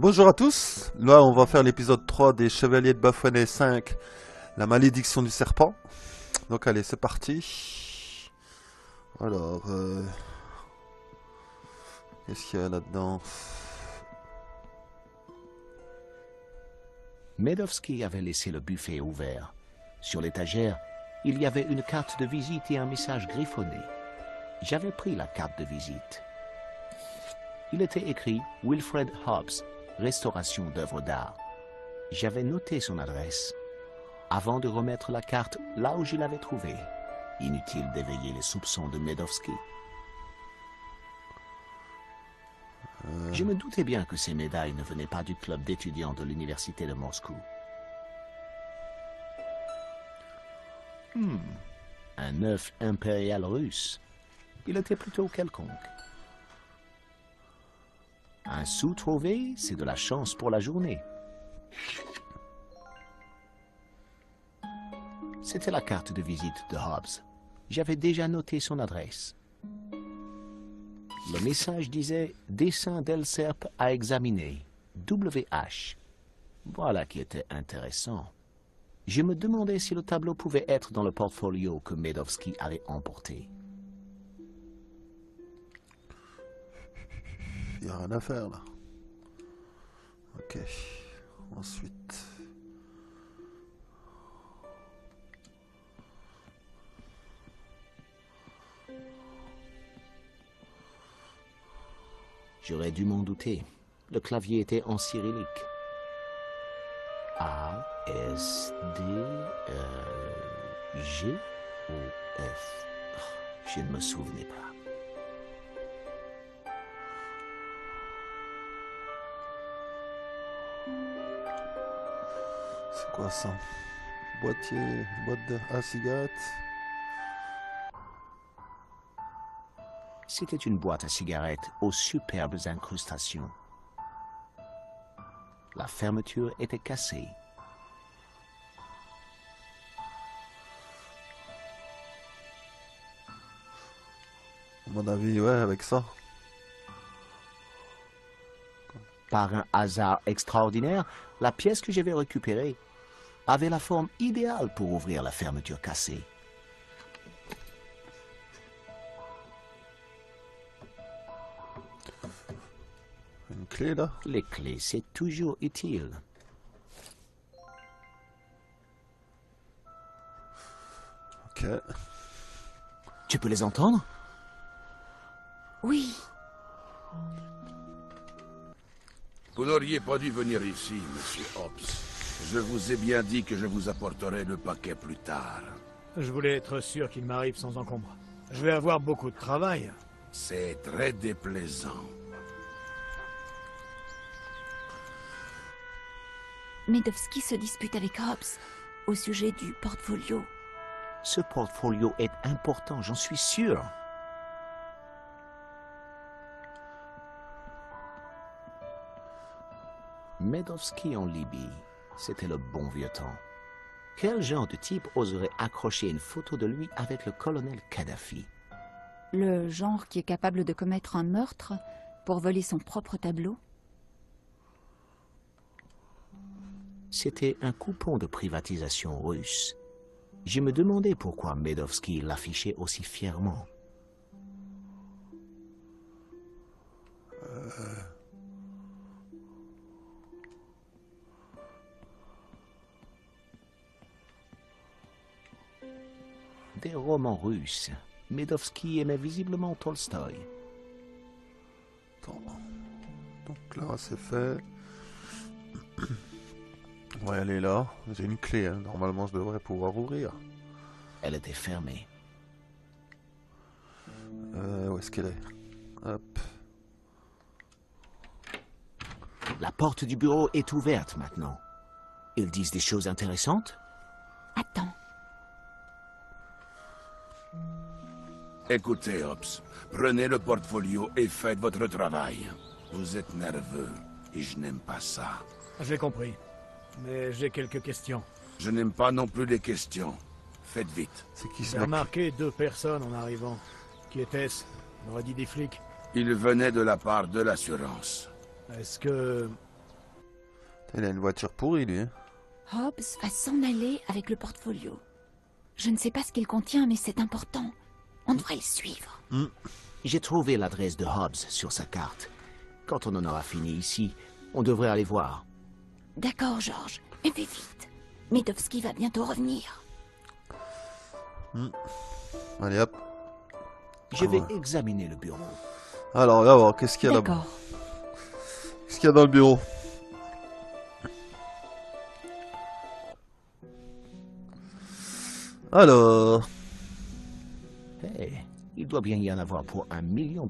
Bonjour à tous, là on va faire l'épisode 3 des Chevaliers de Baphomet 5, la malédiction du serpent. Donc allez, c'est parti. Alors, qu'est-ce qu'il y a là-dedans? Medovski avait laissé le buffet ouvert. Sur l'étagère, il y avait une carte de visite et un message griffonné. J'avais pris la carte de visite. Il était écrit Wilfred Hobbs, restauration d'œuvres d'art. J'avais noté son adresse. Avant de remettre la carte là où je l'avais trouvée, inutile d'éveiller les soupçons de Medovski. Je me doutais bien que ces médailles ne venaient pas du club d'étudiants de l'université de Moscou. Un œuf impérial russe. Il était plutôt quelconque. Un sou trouvé, c'est de la chance pour la journée. C'était la carte de visite de Hobbs. J'avais déjà noté son adresse. Le message disait « Dessin d'Elserp à examiner, WH ». Voilà qui était intéressant. Je me demandais si le tableau pouvait être dans le portfolio que Medovski avait emporté. Il n'y a rien à faire là. Ok, ensuite... J'aurais dû m'en douter. Le clavier était en cyrillique. A, S, D, G ou F. Oh, je ne me souvenais pas. C'est quoi ça? Boîtier, boîte de cigarette. C'était une boîte à cigarettes aux superbes incrustations. La fermeture était cassée. À mon avis, ouais, avec ça. Par un hasard extraordinaire, la pièce que j'avais récupérée avait la forme idéale pour ouvrir la fermeture cassée. Une clé là? Les clés, c'est toujours utile. Ok. Tu peux les entendre? Oui. Vous n'auriez pas dû venir ici, monsieur Hobbs. Je vous ai bien dit que je vous apporterai le paquet plus tard. Je voulais être sûr qu'il m'arrive sans encombre. Je vais avoir beaucoup de travail. C'est très déplaisant. Medovski se dispute avec Hobbs au sujet du portfolio. Ce portfolio est important, j'en suis sûr. Medovski en Libye, c'était le bon vieux temps. Quel genre de type oserait accrocher une photo de lui avec le colonel Kadhafi? Le genre qui est capable de commettre un meurtre pour voler son propre tableau? C'était un coupon de privatisation russe. Je me demandais pourquoi Medovski l'affichait aussi fièrement. Des romans russes. Medovski aimait visiblement Tolstoï. Attends. Donc là, c'est fait. On va y aller là. J'ai une clé, hein. Normalement je devrais pouvoir ouvrir. Elle était fermée. Où est-ce qu'elle est? Hop. La porte du bureau est ouverte maintenant. Ils disent des choses intéressantes? Attends. Écoutez, Hobbs, prenez le portfolio et faites votre travail. Vous êtes nerveux, et je n'aime pas ça. J'ai compris. Mais j'ai quelques questions. Je n'aime pas non plus les questions. Faites vite. C'est qui ce J'ai mec? remarqué 2 personnes en arrivant. Qui était-ce? On aurait dit des flics. Il venait de la part de l'assurance. Est-ce que Il a une voiture pourrie, lui. Hein. Hobbs va s'en aller avec le portfolio. Je ne sais pas ce qu'il contient, mais c'est important. On devrait le suivre. J'ai trouvé l'adresse de Hobbs sur sa carte. Quand on en aura fini ici, on devrait aller voir. D'accord, George, mais fais vite. Medovski va bientôt revenir. Allez, hop. Je vais examiner le bureau. Alors, là, voir, qu'est-ce qu'il y a là-bas? D'accord. Qu'est-ce qu'il y a dans le bureau? Alors... Hey, il doit bien y en avoir pour $1 million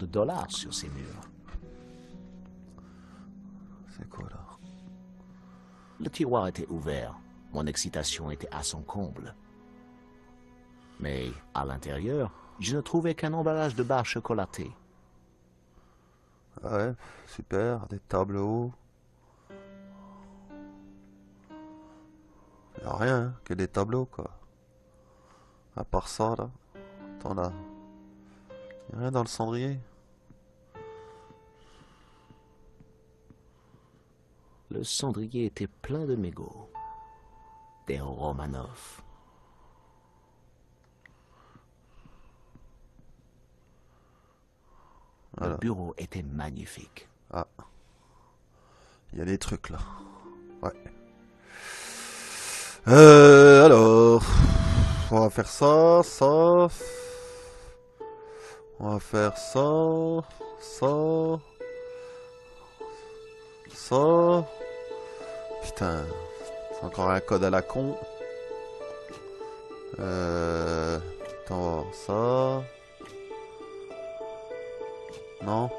sur ces murs. C'est quoi, là? Le tiroir était ouvert. Mon excitation était à son comble. Mais à l'intérieur, je ne trouvais qu'un emballage de barres chocolatées. Ah ouais, super, des tableaux. Y a rien, hein, que des tableaux, quoi. À part ça, là. Attends, là. Y a rien dans le cendrier? Le cendrier était plein de mégots. Des Romanov. Voilà. Le bureau était magnifique. Ah. Il y a des trucs, là. Ouais. Alors... On va faire ça, ça... On va faire ça... Ça... Ça... Putain... C'est encore un code à la con. Attends, ça... Non.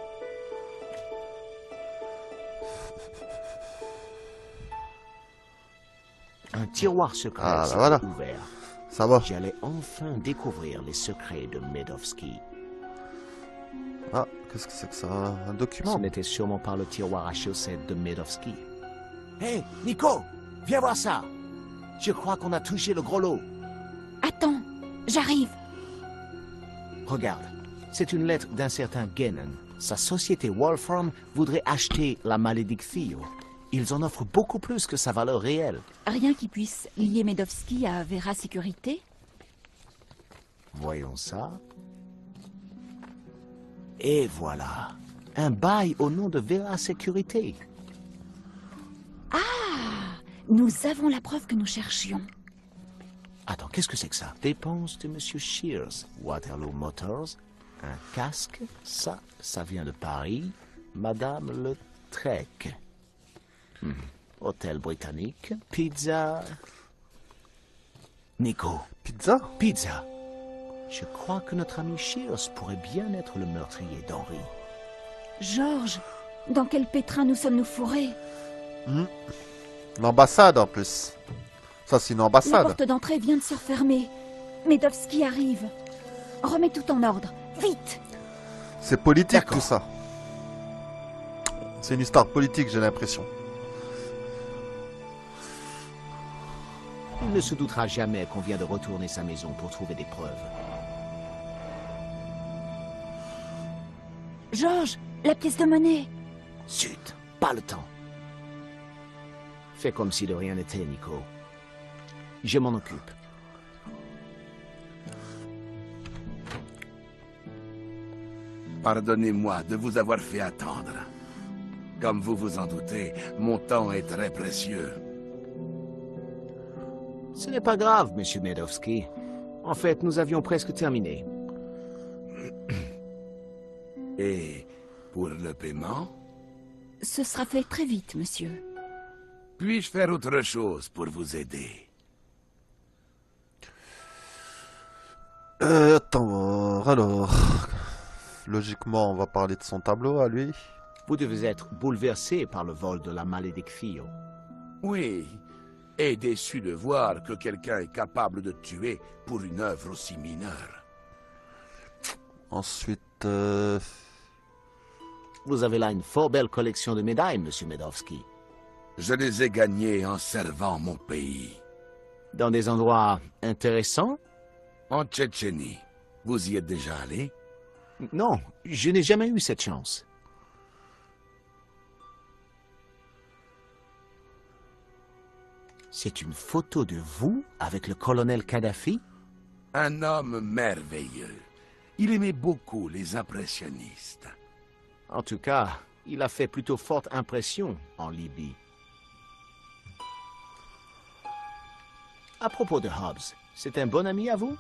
Un tiroir secret Ah, s'était voilà. ouvert. Ça va. J'allais enfin découvrir les secrets de Medovski. Ah, qu'est-ce que c'est que ça? Un Ce document? n'était sûrement pas le tiroir à chaussettes de Medovski. Hé, Nico, viens voir ça. Je crois qu'on a touché le gros lot. Attends, j'arrive. Regarde, c'est une lettre d'un certain Gannon. Sa société Wolfram voudrait acheter la Maledictio. Ils en offrent beaucoup plus que sa valeur réelle. Rien qui puisse lier Medovski à Vera Sécurité? Voyons ça. Et voilà, un bail au nom de Vera Sécurité. Nous avons la preuve que nous cherchions. Attends, qu'est-ce que c'est que ça? Dépenses de Monsieur Shears, Waterloo Motors, un casque, ça vient de Paris, Madame Le Trek. Hôtel britannique, pizza... Nico, Pizza? pizza. Je crois que notre ami Shears pourrait bien être le meurtrier d'Henri. Georges, dans quel pétrin nous sommes-nous fourrés? L'ambassade, en plus. Ça, c'est une La ambassade. porte d'entrée vient de se refermer. Medovski arrive. Remets tout en ordre, vite! C'est politique, D'accord. tout ça. C'est une histoire politique, j'ai l'impression. Il ne se doutera jamais qu'on vient de retourner sa maison pour trouver des preuves. Georges, la pièce de monnaie! Zut, pas le temps. Fais comme si de rien n'était, Nico. Je m'en occupe. Pardonnez-moi de vous avoir fait attendre. Comme vous vous en doutez, mon temps est très précieux. Ce n'est pas grave, Monsieur Medovski. En fait, nous avions presque terminé. Et pour le paiement, Ce sera fait très vite, monsieur. puis-je faire autre chose pour vous aider? Attends, voir, alors... Logiquement, on va parler de son tableau à lui. Vous devez être bouleversé par le vol de la Maledictio. Oui, et déçu de voir que quelqu'un est capable de tuer pour une œuvre aussi mineure. Ensuite, Vous avez là une fort belle collection de médailles, Monsieur Medovski. Je les ai gagnés en servant mon pays. Dans des endroits intéressants? En Tchétchénie, vous y êtes déjà allé? Non, je n'ai jamais eu cette chance. C'est une photo de vous avec le colonel Kadhafi? Un homme merveilleux. Il aimait beaucoup les impressionnistes. En tout cas, il a fait plutôt forte impression en Libye. À propos de Hobbs, c'est un bon ami à vous?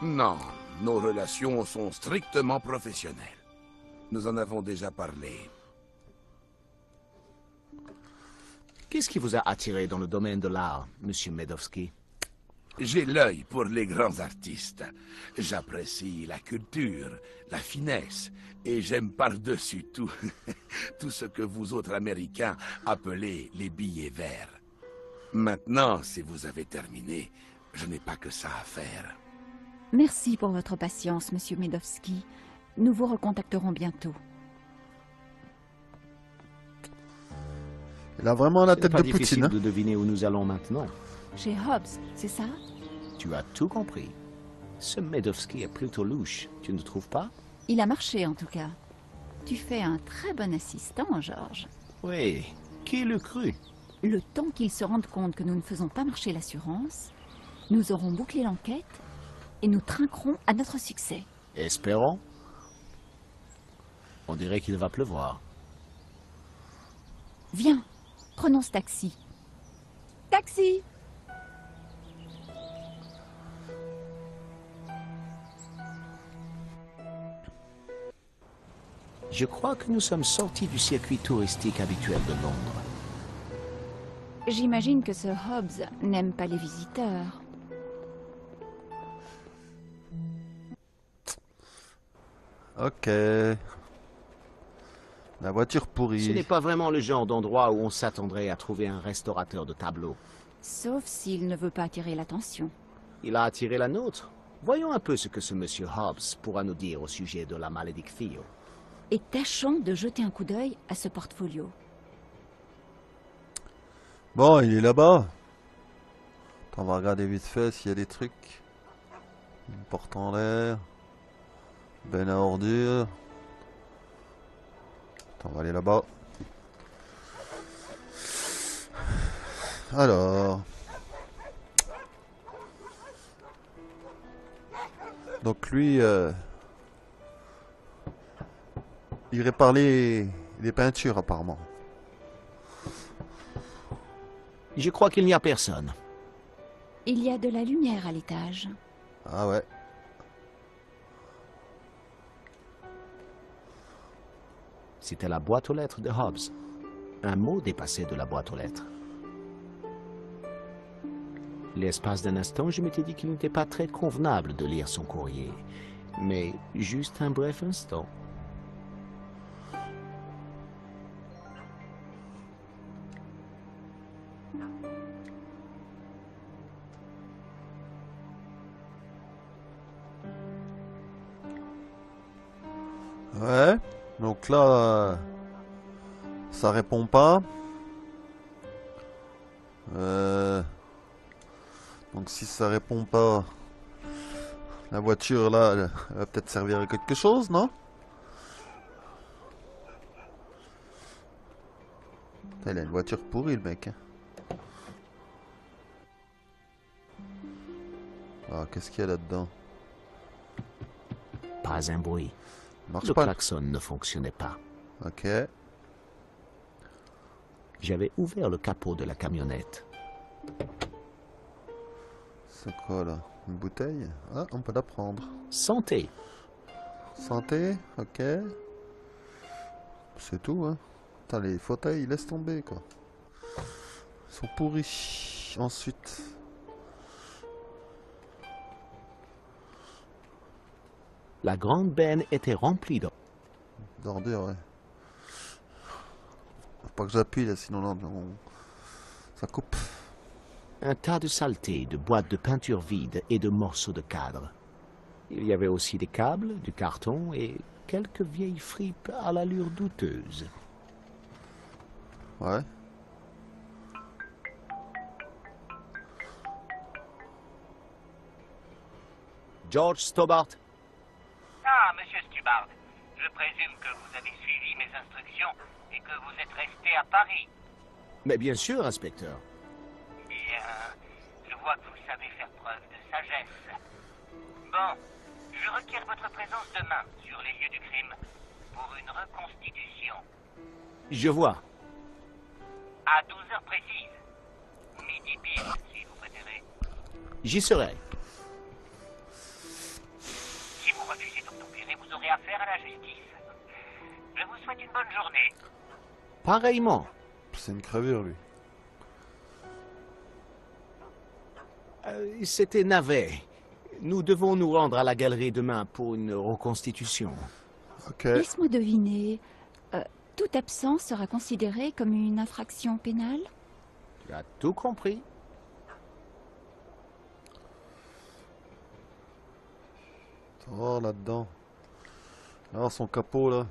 Non, nos relations sont strictement professionnelles. Nous en avons déjà parlé. Qu'est-ce qui vous a attiré dans le domaine de l'art, Monsieur Medovski? J'ai l'œil pour les grands artistes. J'apprécie la culture, la finesse, et j'aime par-dessus tout tout ce que vous autres Américains appelez les billets verts. Maintenant, si vous avez terminé, je n'ai pas que ça à faire. Merci pour votre patience, Monsieur Medovski. Nous vous recontacterons bientôt. Il a vraiment la Ce n'est tête pas de Poutine. difficile Hein. de deviner où nous allons maintenant. Chez Hobbs, c'est ça? Tu as tout compris. Ce Medovski est plutôt louche, tu ne trouves pas? Il a marché, en tout cas. Tu fais un très bon assistant, George. Oui, qui l'eût cru? Le temps qu'ils se rendent compte que nous ne faisons pas marcher l'assurance, nous aurons bouclé l'enquête et nous trinquerons à notre succès. Espérons. On dirait qu'il va pleuvoir. Viens, prenons ce taxi. Taxi! Je crois que nous sommes sortis du circuit touristique habituel de Londres. J'imagine que ce Hobbs n'aime pas les visiteurs. Ok. La voiture pourrie. Ce n'est pas vraiment le genre d'endroit où on s'attendrait à trouver un restaurateur de tableaux. Sauf s'il ne veut pas attirer l'attention. Il a attiré la nôtre. Voyons un peu ce que ce monsieur Hobbs pourra nous dire au sujet de la malédiction. Et tâchons de jeter un coup d'œil à ce portfolio. Bon, il est là-bas. Attends, on va regarder vite fait s'il y a des trucs. Une porte en l'air. Ben à ordures. Attends, on va aller là-bas. Alors. Donc lui, il répare les peintures apparemment. Je crois qu'il n'y a personne. Il y a de la lumière à l'étage. Ah ouais. C'était la boîte aux lettres de Hobbs. Un mot dépassait de la boîte aux lettres. L'espace d'un instant, je m'étais dit qu'il n'était pas très convenable de lire son courrier. Mais juste un bref instant. Ouais. Donc là, ça répond pas. Donc si ça répond pas, la voiture là, elle va peut-être servir à quelque chose, non? Putain, il a une voiture pourrie le mec. Hein. Ah, qu'est-ce qu'il y a là-dedans? Pas un bruit. Marche Le pas. klaxon ne fonctionnait pas. Ok. J'avais ouvert le capot de la camionnette. C'est quoi là? Une bouteille? Ah, on peut la prendre. Santé. Santé, ok. C'est tout, hein. Putain, les fauteuils, laisse tomber, quoi. Ils sont pourris. Ensuite. La grande benne était remplie d'eau. D'ordures, ouais. Faut pas que j'appuie, là, sinon là, ça coupe. Un tas de saletés, de boîtes de peinture vides et de morceaux de cadre. Il y avait aussi des câbles, du carton et quelques vieilles fripes à l'allure douteuse. Ouais. George Stobart. Ah, monsieur Stubart, je présume que vous avez suivi mes instructions et que vous êtes resté à Paris. Mais bien sûr, inspecteur. Bien. Agent, je requiers votre présence demain sur les lieux du crime pour une reconstitution. Je vois. À 12 heures précises. Midi pile, si vous préférez. J'y serai. Si vous refusez d'obtempérer, vous aurez affaire à la justice. Je vous souhaite une bonne journée. Pareillement. C'est une crevure, lui. C'était navet. Nous devons nous rendre à la galerie demain pour une reconstitution. Ok. Laisse-moi deviner. Toute absence sera considérée comme une infraction pénale? Tu as tout compris. Oh, là-dedans. Là, son capot, là.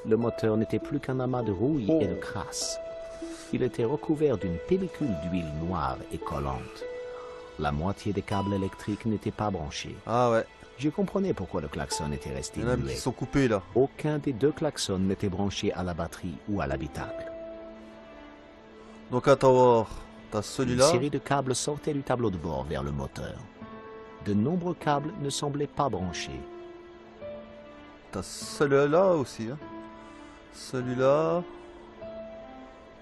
Le moteur n'était plus qu'un amas de rouille et de crasse. Il était recouvert d'une pellicule d'huile noire et collante. La moitié des câbles électriques n'étaient pas branchés. Ah ouais. Je comprenais pourquoi le klaxon était resté Il y en a muet. qui sont coupés, là. Aucun des deux klaxons n'était branché à la batterie ou à l'habitacle. Donc, attends voir. T'as Une celui-là. série de câbles sortait du tableau de bord vers le moteur. De nombreux câbles ne semblaient pas branchés. T'as celui-là aussi, hein. Celui-là.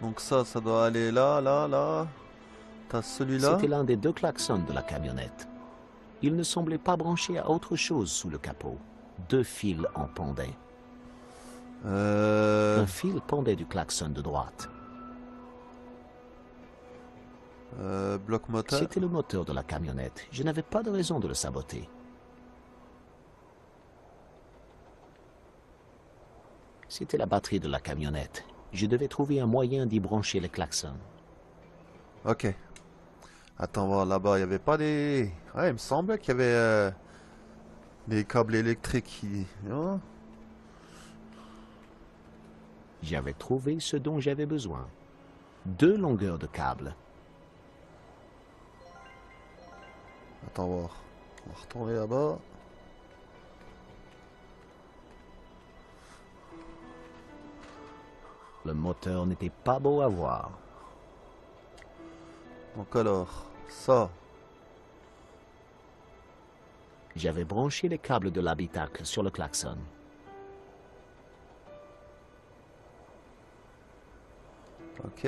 Donc ça doit aller là, là, là. T'as celui-là. C'était l'un des deux klaxons de la camionnette. Il ne semblait pas branché à autre chose sous le capot. Deux fils en pendaient. Un fil pendait du klaxon de droite. Bloc moteur. C'était le moteur de la camionnette. Je n'avais pas de raison de le saboter. C'était la batterie de la camionnette. Je devais trouver un moyen d'y brancher les klaxons. Ok. Attends voir, là-bas, il n'y avait pas des... Ouais, il me semblait qu'il y avait des câbles électriques qui... Oh. J'avais trouvé ce dont j'avais besoin. Deux longueurs de câbles. Attends voir. On va retourner là-bas. Le moteur n'était pas beau à voir. Donc alors, ça. J'avais branché les câbles de l'habitacle sur le klaxon. Ok.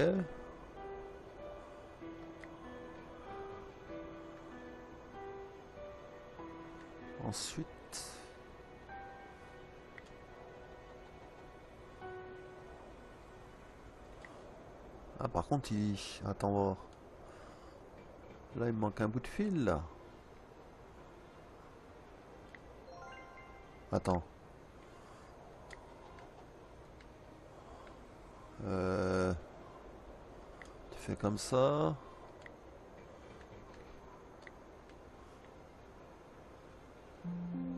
Ensuite... Ah, par contre, il... Attends voir. Là, il me manque un bout de fil, là. Attends. Tu fais comme ça.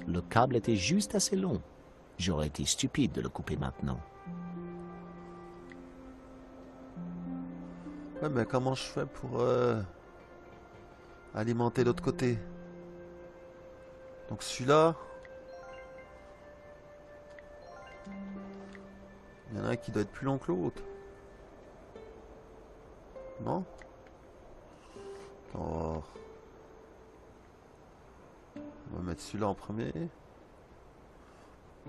Le câble était juste assez long. J'aurais été stupide de le couper maintenant. Ouais, mais comment je fais pour alimenter l'autre côté? Donc celui-là... Il y en a un qui doit être plus long que l'autre. Non? Oh. On va mettre celui-là en premier.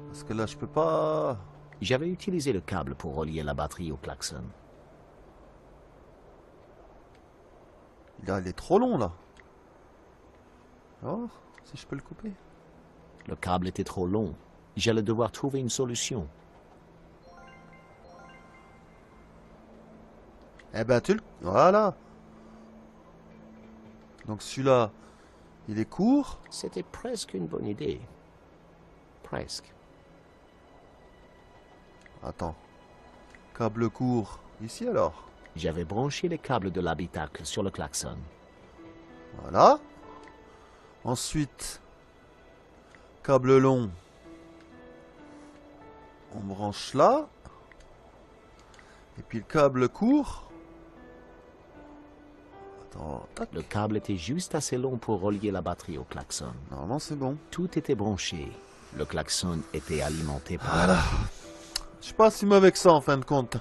Parce que là, je peux pas... J'avais utilisé le câble pour relier la batterie au klaxon. Là, il est trop long, là. Alors, si je peux le couper. Le câble était trop long. J'allais devoir trouver une solution. Eh ben, tu le... Voilà. Donc celui-là, il est court. C'était presque une bonne idée. Presque. Attends. Câble court. Ici, alors. J'avais branché les câbles de l'habitacle sur le klaxon. Voilà. Ensuite, câble long. On branche là. Et puis le câble court. Attends, tac. Le câble était juste assez long pour relier la batterie au klaxon. Normalement, c'est bon. Tout était branché. Le klaxon était alimenté par... Voilà. Je suis pas si mauvais que ça, en fin de compte.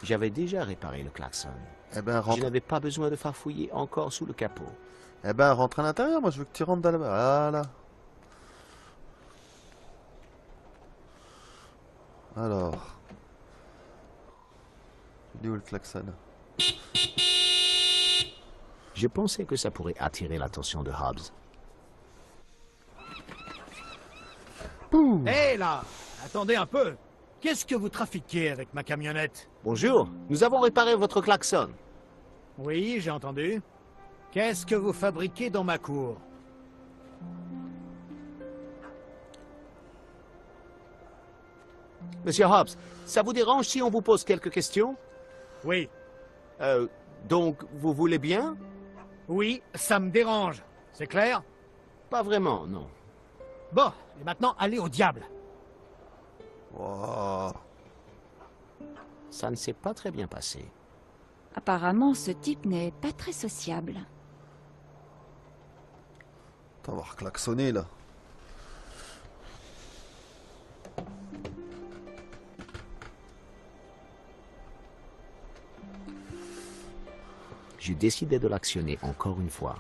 J'avais déjà réparé le klaxon. Eh ben, Je rentre. n'avais pas besoin de farfouiller encore sous le capot. Eh ben, rentre à l'intérieur. Moi, je veux que tu rentres dans la... Voilà. Alors. Il est où le klaxon? Je pensais que ça pourrait attirer l'attention de Hobbs. Hé là! Attendez un peu! Qu'est-ce que vous trafiquez avec ma camionnette? Bonjour, nous avons réparé votre klaxon. Oui, j'ai entendu. Qu'est-ce que vous fabriquez dans ma cour? Monsieur Hobbs, ça vous dérange si on vous pose quelques questions? Oui, Donc, vous voulez bien? oui, ça me dérange. C'est clair? Pas vraiment, non. Bon, et maintenant, allez au diable. Wow. Ça ne s'est pas très bien passé. Apparemment, ce type n'est pas très sociable. On va voir klaxonner là. Je décidai de l'actionner encore une fois.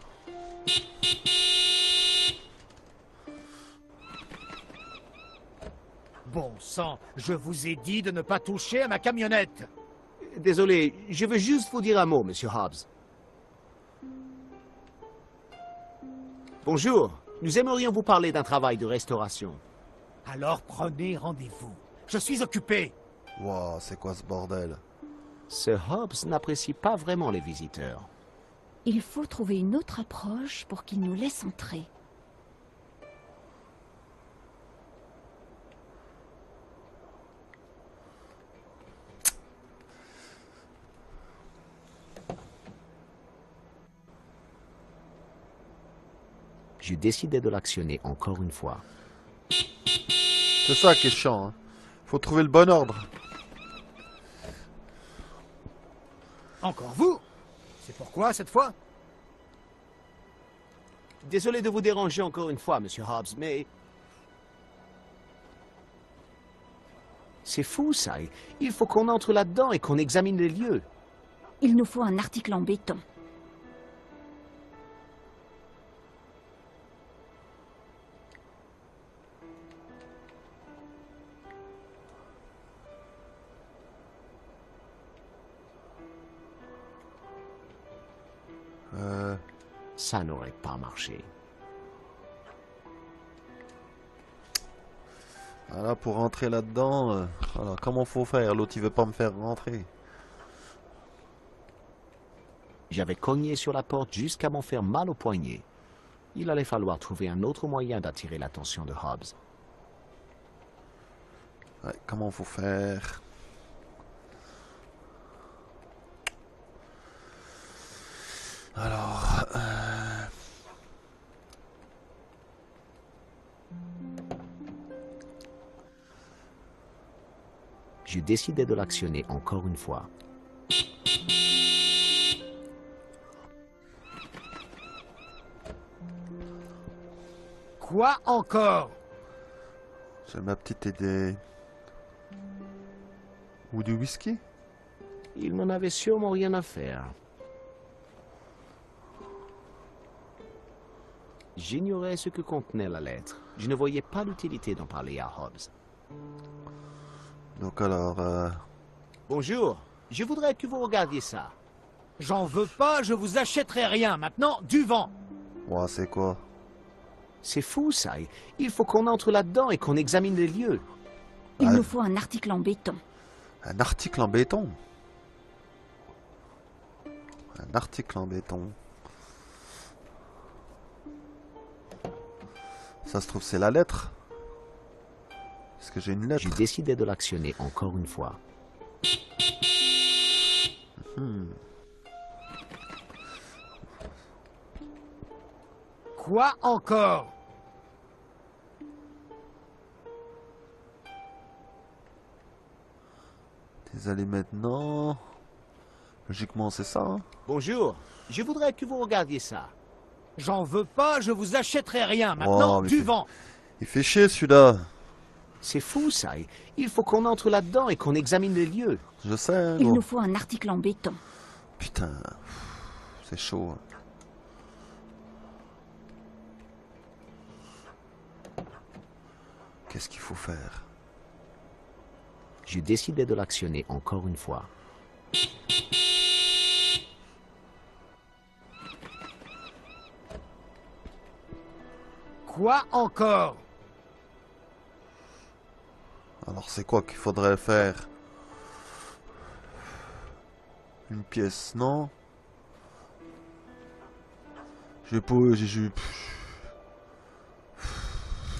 Bon sang, je vous ai dit de ne pas toucher à ma camionnette. Désolé, je veux juste vous dire un mot, Monsieur Hobbs. Bonjour, nous aimerions vous parler d'un travail de restauration. Alors prenez rendez-vous. Je suis occupé. Wow, c'est quoi ce bordel? Ce Hobbs n'apprécie pas vraiment les visiteurs. Il faut trouver une autre approche pour qu'il nous laisse entrer. Je décidai de l'actionner encore une fois. C'est ça qui est chiant. Hein. Faut trouver le bon ordre. Encore vous? C'est pourquoi cette fois? Désolé de vous déranger encore une fois, Monsieur Hobbs, mais... C'est fou, ça. Il faut qu'on entre là-dedans et qu'on examine les lieux. Il nous faut un article en béton. Ça n'aurait pas marché. Voilà, pour rentrer là-dedans, voilà, comment faut faire? L'autre, il veut pas me faire rentrer. J'avais cogné sur la porte jusqu'à m'en faire mal au poignet. Il allait falloir trouver un autre moyen d'attirer l'attention de Hobbs. Ouais, comment faut faire? Alors... Je décidai de l'actionner encore une fois. Quoi encore? J'ai ma petite idée. Ou du whisky? Il n'en avait sûrement rien à faire. J'ignorais ce que contenait la lettre. Je ne voyais pas l'utilité d'en parler à Hobbs. Donc alors... Bonjour, je voudrais que vous regardiez ça. J'en veux pas, je vous achèterai rien. Maintenant, du vent. Ouais, c'est quoi? C'est fou, ça. Il faut qu'on entre là-dedans et qu'on examine les lieux. Il Ah. nous faut un article en béton. Un article en béton? Un article en béton. Ça se trouve, c'est la lettre? Est-ce que j'ai une lettre? Je décidai de l'actionner encore une fois. Quoi encore? Les allumettes, non. Logiquement, c'est ça. Hein. Bonjour, je voudrais que vous regardiez ça. J'en veux pas, je vous achèterai rien. Maintenant, Oh, mais du c'est- vent. Il fait chier celui-là. C'est fou, ça. Il faut qu'on entre là-dedans et qu'on examine les lieux. Je sais, Il gros. nous faut un article en béton. Putain, c'est chaud. Hein. Qu'est-ce qu'il faut faire? Je décidai de l'actionner encore une fois. Quoi encore? Alors c'est quoi qu'il faudrait faire? Une pièce, non? J'ai pas...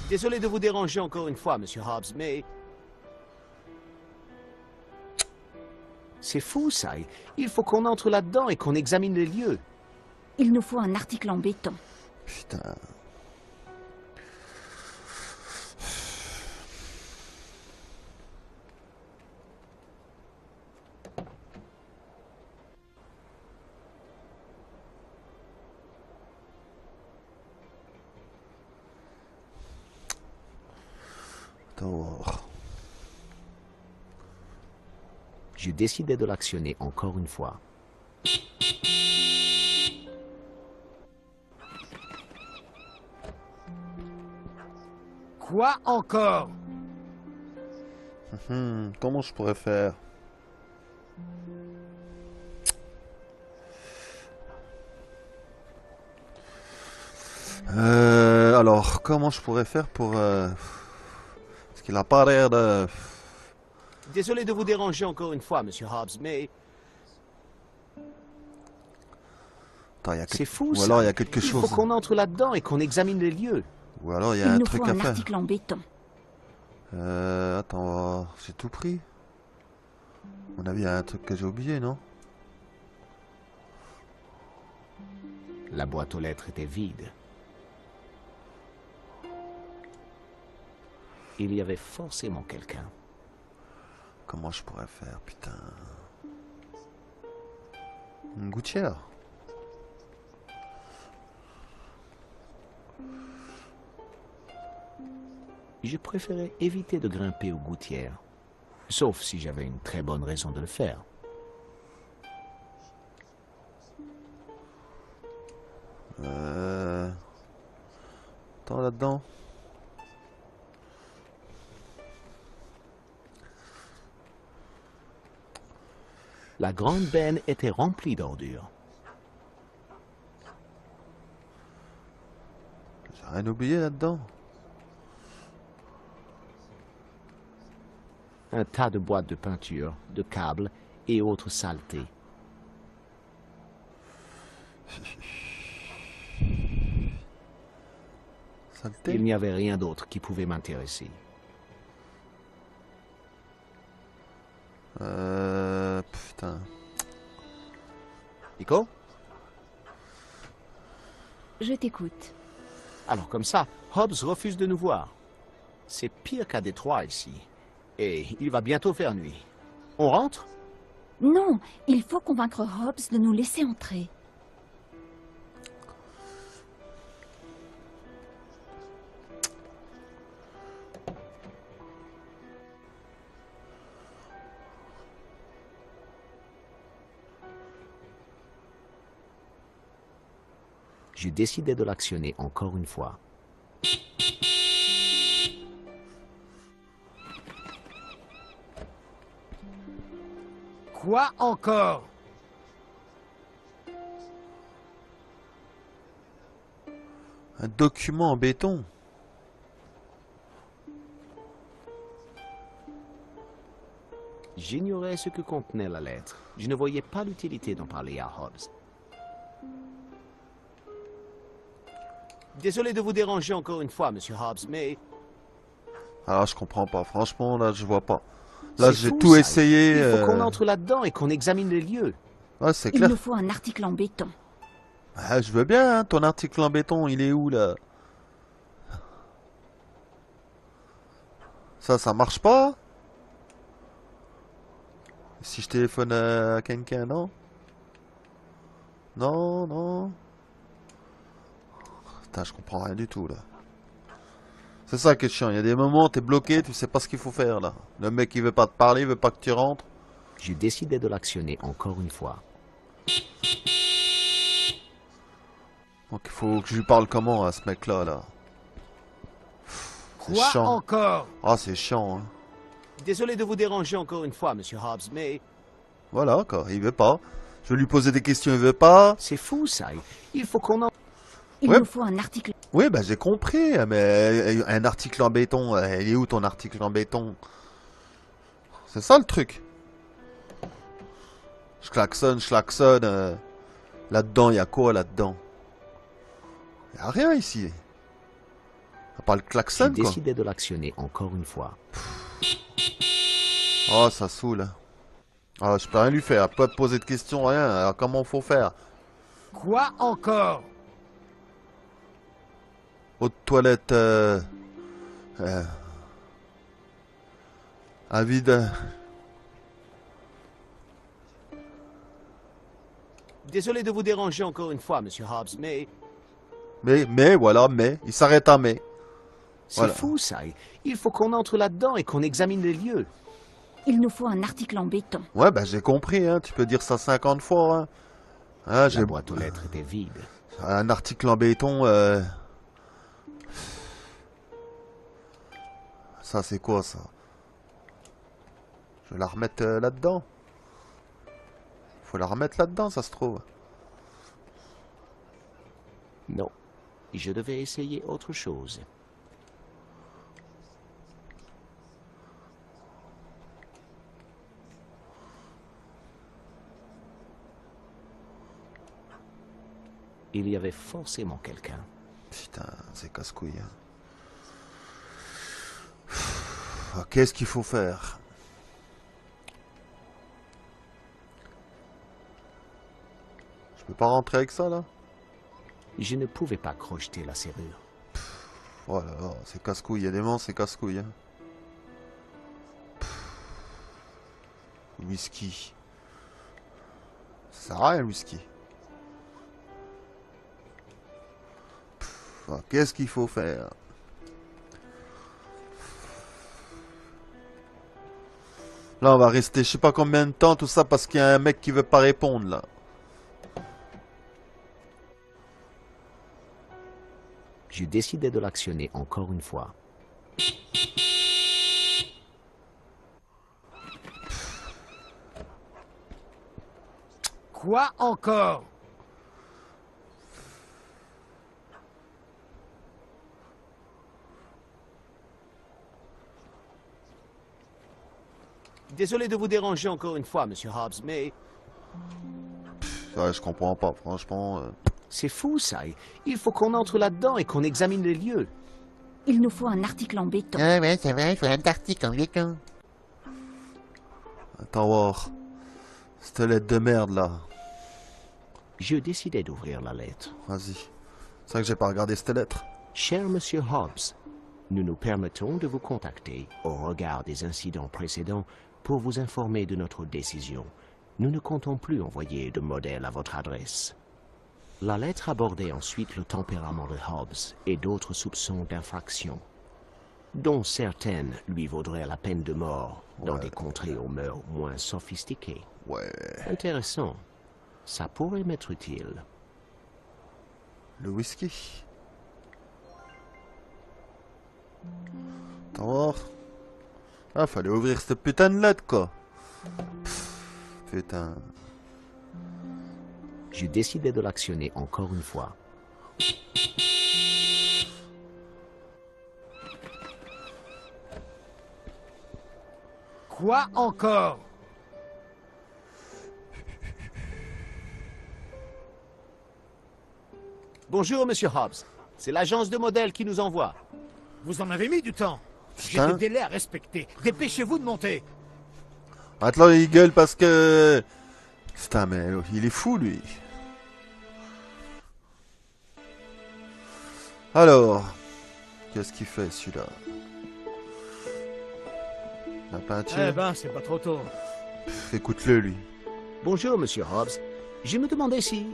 Désolé de vous déranger encore une fois, Monsieur Hobbs, mais... C'est fou, ça. Il faut qu'on entre là-dedans et qu'on examine les lieux. Il nous faut un article en béton. Putain. Attends. Je décidai de l'actionner encore une fois. Quoi encore? Comment je pourrais faire? Alors, comment je pourrais faire pour... Parce qu'il a pas l'air de... Désolé de vous déranger encore une fois, Monsieur Hobbs, mais... Attends, C'est fou, Ou ça. alors il y a quelque Il chose... faut qu'on entre là-dedans et qu'on examine les lieux. Ou alors il y a Il un nous truc faut à un faire. article en béton. Attends, j'ai tout pris. À mon avis, il y a un truc que j'ai oublié, non? La boîte aux lettres était vide. Il y avait forcément quelqu'un. Comment je pourrais faire, putain? Une gouttière? Je préférais éviter de grimper aux gouttières, sauf si j'avais une très bonne raison de le faire. Attends, là-dedans. La grande benne était remplie d'ordures. J'ai rien oublié là-dedans. Un tas de boîtes de peinture, de câbles et autres saletés. Saleté? Il n'y avait rien d'autre qui pouvait m'intéresser. Putain. Nico? Je t'écoute. Alors comme ça, Hobbs refuse de nous voir. C'est pire qu'à Détroit ici. Et il va bientôt faire nuit. On rentre? Non, il faut convaincre Hobbs de nous laisser entrer. Je décidai de l'actionner encore une fois. Quoi encore? Un document en béton? J'ignorais ce que contenait la lettre. Je ne voyais pas l'utilité d'en parler à Hobbs. Désolé de vous déranger encore une fois, Monsieur Hobbs, mais... Ah, je comprends pas. Franchement, là, je vois pas. Là, c'est j'ai fou, tout ça. essayé. Il faut qu'on entre là-dedans et qu'on examine les lieux. Ouais, c'est Il clair. nous faut un article en béton. Ah, je veux bien, hein, ton article en béton, il est où, là? Ça marche pas? Si je téléphone à quelqu'un, non? Non, non. Putain, je comprends rien du tout, là. C'est ça qui est chiant. Il y a des moments, t'es bloqué, tu sais pas ce qu'il faut faire là. Le mec, il veut pas te parler, il veut pas que tu rentres. Je décidai de l'actionner encore une fois. Donc il faut que je lui parle comment à ce mec-là, là. C'est Quoi chiant. encore? Ah, c'est chiant, hein. Désolé de vous déranger encore une fois, Monsieur Hobbs, mais Voilà, quoi. Il veut pas. Je vais lui poser des questions, il veut pas. c'est fou ça. Il faut qu'on en... Il Ouais. nous faut un article. Oui, bah j'ai compris, mais un article en béton, il est où ton article en béton? C'est ça le truc. Je klaxonne, là-dedans, il y a quoi là-dedans? Il y a rien ici. À part le Je klaxon, quoi. décidai de l'actionner encore une fois. Oh, ça saoule. Ah, je peux rien lui faire, pas te poser de questions, rien. Alors comment faut faire? Quoi encore? Eau de toilette, un vide. Désolé de vous déranger encore une fois, Monsieur Hobbs, mais Voilà, mais. Il s'arrête à mais. c'est Voilà. fou ça. Il faut qu'on entre là-dedans et qu'on examine les lieux. Il nous faut un article en béton. Ouais, bah j'ai compris, hein. Tu peux dire ça 50 fois, hein. Hein, La boîte aux lettres était vide. un article en béton, ça c'est quoi ça? Je vais la remettre là-dedans. Faut la remettre là-dedans, ça se trouve. Non, je devais essayer autre chose. Il y avait forcément quelqu'un. Putain, c'est casse-couille. Hein. Qu'est-ce qu'il faut faire? Je peux pas rentrer avec ça là? Je ne pouvais pas crocheter la serrure. Oh là là, c'est casse-couille. Il y a des moments, c'est casse-couille. Hein. Whisky. Ça sert à rien le whisky. Qu'est-ce qu'il faut faire? Là, on va rester je sais pas combien de temps, tout ça parce qu'il y a un mec qui veut pas répondre là. Je décidai de l'actionner encore une fois. Quoi encore? Désolé de vous déranger encore une fois, Monsieur Hobbs, mais Ouais, je comprends pas, franchement. c'est fou ça. Il faut qu'on entre là-dedans et qu'on examine les lieux. Il nous faut un article en béton. Ah ouais, c'est vrai, il faut un article en béton. Attends voir. Cette lettre de merde là. Je décidai d'ouvrir la lettre. Vas-y. C'est vrai que j'ai pas regardé cette lettre. Cher Monsieur Hobbs, nous nous permettons de vous contacter au regard des incidents précédents pour vous informer de notre décision. Nous ne comptons plus envoyer de modèle à votre adresse. La lettre abordait ensuite le tempérament de Hobbs et d'autres soupçons d'infraction, dont certaines lui vaudraient la peine de mort dans des contrées aux mœurs moins sophistiquées. Ouais. Intéressant. Ça pourrait m'être utile. Le whisky. Attends voir. Ah, fallait ouvrir cette putain de lettre quoi. Putain. Je décidai de l'actionner encore une fois. Quoi encore? Bonjour, Monsieur Hobbs. C'est l'agence de modèles qui nous envoie. Vous en avez mis du temps. J'ai Putain. des délais à respecter. Dépêchez-vous de monter. Maintenant il gueule parce que... Putain mais il est fou lui. Alors... Qu'est-ce qu'il fait celui-là? La peinture? Eh ben, c'est pas trop tôt. Écoute-le lui. Bonjour, Monsieur Hobbs. Je me demandais si...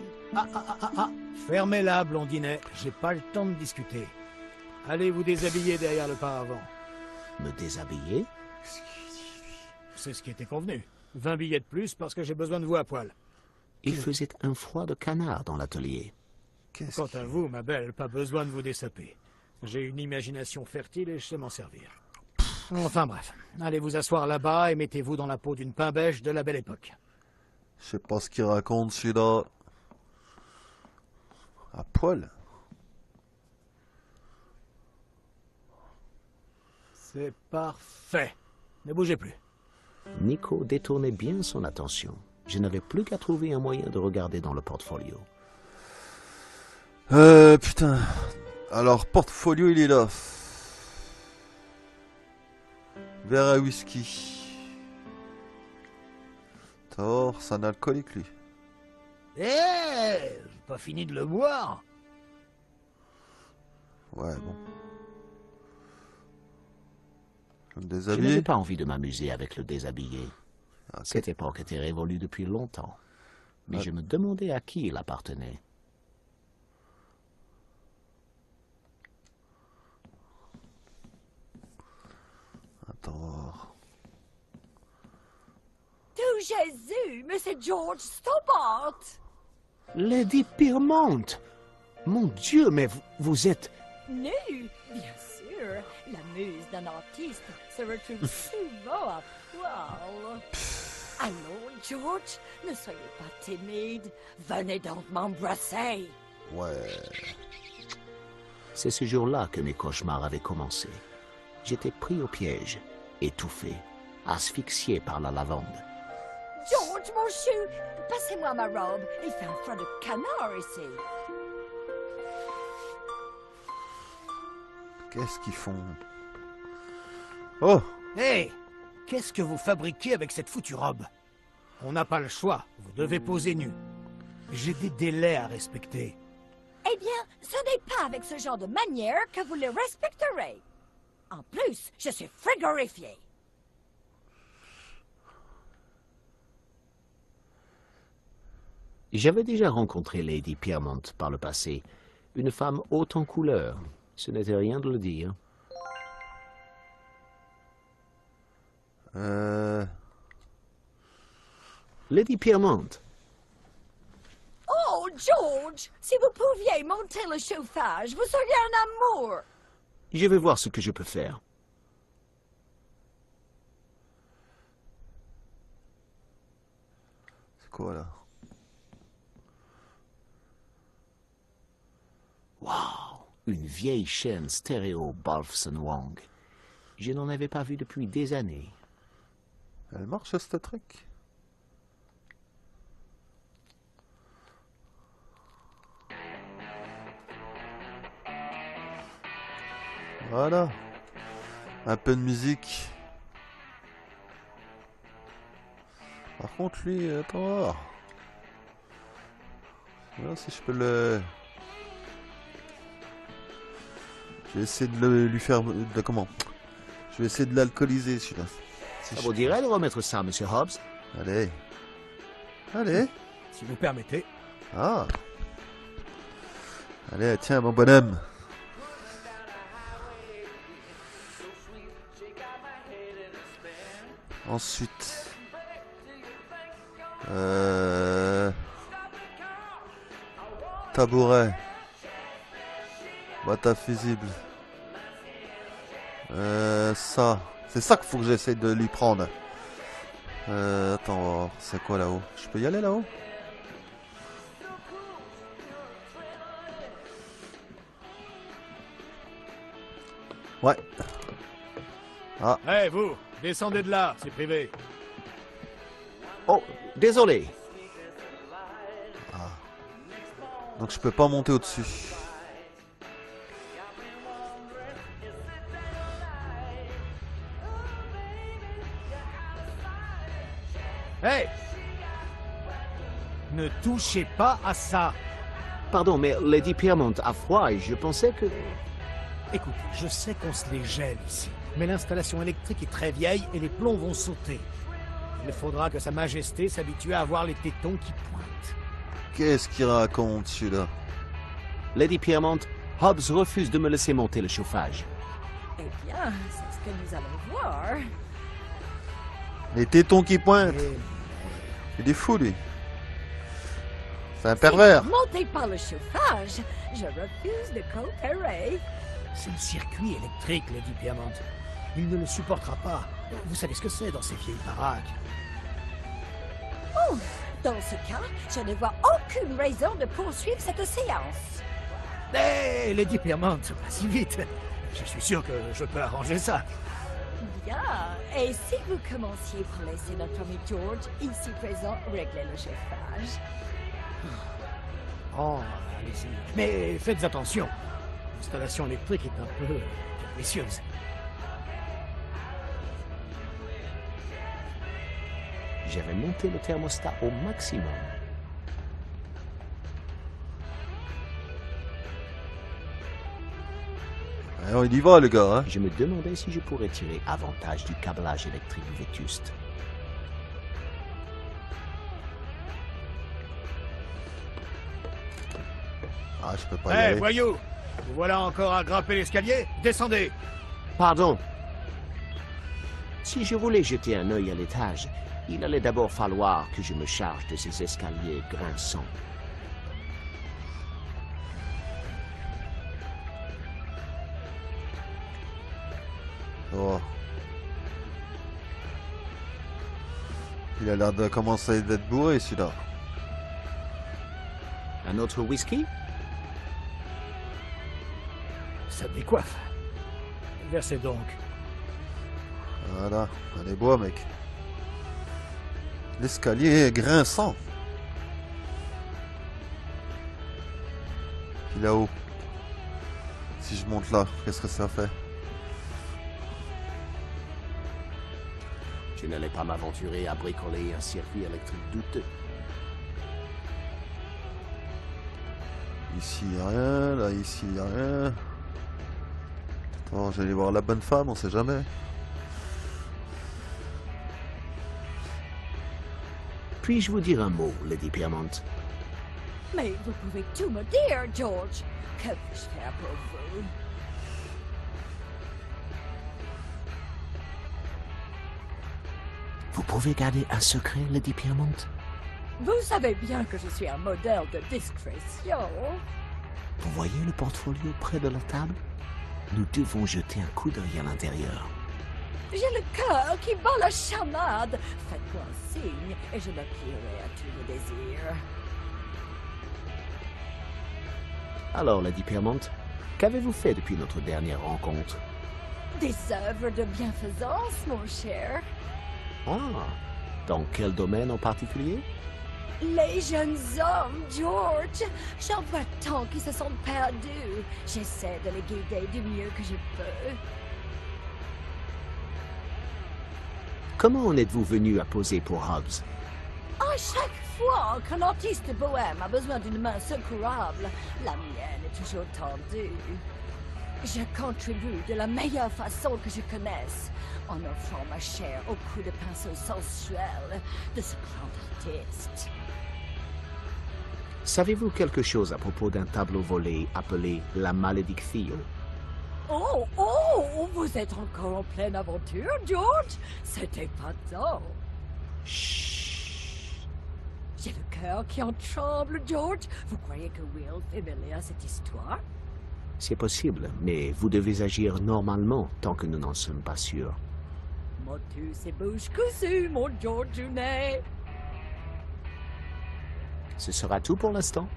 Fermez-la, blondinet. J'ai pas le temps de discuter. Allez vous déshabiller derrière le paravent. Me déshabiller? C'est ce qui était convenu. 20 billets de plus parce que j'ai besoin de vous à poil. Il faisait un froid de canard dans l'atelier. Qu'est-ce Quant à vous, ma belle, pas besoin de vous dessaper. J'ai une imagination fertile et je sais m'en servir. Enfin bref, allez vous asseoir là-bas et mettez-vous dans la peau d'une pain-bêche de la belle époque. Je sais pas ce qu'il raconte celui-là. À poil. C'est parfait. Ne bougez plus. Nico détournait bien son attention. Je n'avais plus qu'à trouver un moyen de regarder dans le portfolio. Putain. Alors, portfolio, il est là. Verre à whisky. Thor, c'est un alcoolique, lui. J'ai pas fini de le boire. Ouais, bon. Je me Je déshabille. n'avais pas envie de m'amuser avec le déshabillé. Ok. Cette époque était révolue depuis longtemps. Mais Ouais. je me demandais à qui il appartenait. Attends. Du Jésus, mais c'est George Stobart. Lady Pyrmont! Mon Dieu, mais vous êtes... Nu, bien sûr. La muse d'un artiste se retrouve souvent à poil. Allons, George, ne soyez pas timide. Venez donc m'embrasser. Ouais. C'est ce jour-là que mes cauchemars avaient commencé. J'étais pris au piège, étouffé, asphyxié par la lavande. George, mon chou, passez-moi ma robe. Il fait un froid de canard ici. Qu'est-ce qu'ils font? Oh! Hé, qu'est-ce que vous fabriquez avec cette foutue robe? On n'a pas le choix. Vous devez poser nu. J'ai des délais à respecter. Eh bien, ce n'est pas avec ce genre de manière que vous les respecterez. En plus, je suis frigorifié. J'avais déjà rencontré Lady Pyrmont par le passé. Une femme haute en couleur. Ce n'était rien de le dire. Lady Pyrmont, Oh, George, si vous pouviez monter le chauffage, vous seriez un amour. je vais voir ce que je peux faire. C'est quoi, là? Waouh! Une vieille chaîne stéréo Balfson Wang. Je n'en avais pas vu depuis des années. Elle marche, ce truc? Voilà. Un peu de musique. Par contre, lui, attends. Je vais voir si je peux le... Je vais essayer de lui faire... comment? Je vais essayer de l'alcooliser, celui-là. Si Ça je- vous dirait de remettre ça, Monsieur Hobbs? Allez. Allez. Si vous permettez. Ah. Allez, tiens, mon bonhomme. Ensuite. Tabouret. Boîte à fusible. Ça. C'est ça qu'il faut que j'essaye de lui prendre. Attends, on va voir. C'est quoi là-haut? Je peux y aller là-haut? Ouais. Hé, vous, descendez de là, c'est privé. Oh, désolé. Donc je peux pas monter au-dessus. Hé! Ne touchez pas à ça. Pardon, mais Lady Pyrmont a froid et je pensais que... Écoutez, je sais qu'on se les gèle ici, mais l'installation électrique est très vieille et les plombs vont sauter. Il faudra que Sa Majesté s'habitue à avoir les tétons qui pointent. Qu'est-ce qu'il raconte celui-là? Lady Pyrmont, Hobbs refuse de me laisser monter le chauffage. Eh bien, c'est ce que nous allons voir. Les tétons qui pointent. Il est fou, lui. C'est un pervers. Si vous montez par le chauffage, je refuse de coopérer. C'est le circuit électrique, Lady Piermont. Il ne le supportera pas. Vous savez ce que c'est dans ces vieilles baraques. Oh, dans ce cas, je ne vois aucune raison de poursuivre cette séance. Hé, Lady Piermont, pas si vite. Je suis sûr que je peux arranger ça. Bien. Et si vous commenciez par laisser notre ami George, ici présent, régler le chauffage? Oh, allez-y. Mais faites attention. L'installation électrique est un peu capricieuse. J'avais monté le thermostat au maximum. Alors, il y va, le gars. Hein. Je me demandais si je pourrais tirer avantage du câblage électrique vétuste. Ah, je peux pas y Hé, aller. voyou! Vous voilà encore à grimper l'escalier? Descendez! Pardon. Si je voulais jeter un œil à l'étage, il allait d'abord falloir que je me charge de ces escaliers grinçants. Oh. Il a l'air de commencer d'être bourré, celui-là. Un autre whisky? Ça décoiffe. Versez donc. Voilà. Allez, bois, mec. L'escalier est grinçant. Puis là-haut. Si je monte là, qu'est-ce que ça fait? Je n'allais pas m'aventurer à bricoler un circuit électrique douteux. Ici, il n'y a rien. Là, ici, il n'y a rien. Attends, j'allais voir la bonne femme, on sait jamais. Puis-je vous dire un mot, Lady Piermont? Mais vous pouvez tout me dire, George. Que puis-je faire pour vous? Vous pouvez garder un secret, Lady Piermont? Vous savez bien que je suis un modèle de discrétion. Vous voyez le portfolio près de la table? Nous devons jeter un coup d'œil à l'intérieur. J'ai le cœur qui bat la chamade. Faites-moi un signe et je me plierai à tous vos désirs. Alors, Lady Piermont, qu'avez-vous fait depuis notre dernière rencontre? Des œuvres de bienfaisance, mon cher. Ah, dans quel domaine en particulier? Les jeunes hommes, George. J'en vois tant qui se sont perdus. J'essaie de les guider du mieux que je peux. Comment en êtes-vous venu à poser pour Hobbs? À chaque fois qu'un artiste bohème a besoin d'une main secourable, la mienne est toujours tendue. Je contribue de la meilleure façon que je connaisse, en offrant ma chair au coup de pinceau sensuel de ce grand artiste. Savez-vous quelque chose à propos d'un tableau volé appelé La Malédiction? Oh, oh, vous êtes encore en pleine aventure, George? C'était pas tant. Chut. J'ai le cœur qui en tremble, George. Vous croyez que Will fait mêler à cette histoire? C'est possible, mais vous devez agir normalement tant que nous n'en sommes pas sûrs. Motus et bouche cousue, mon George Junet. Ce sera tout pour l'instant.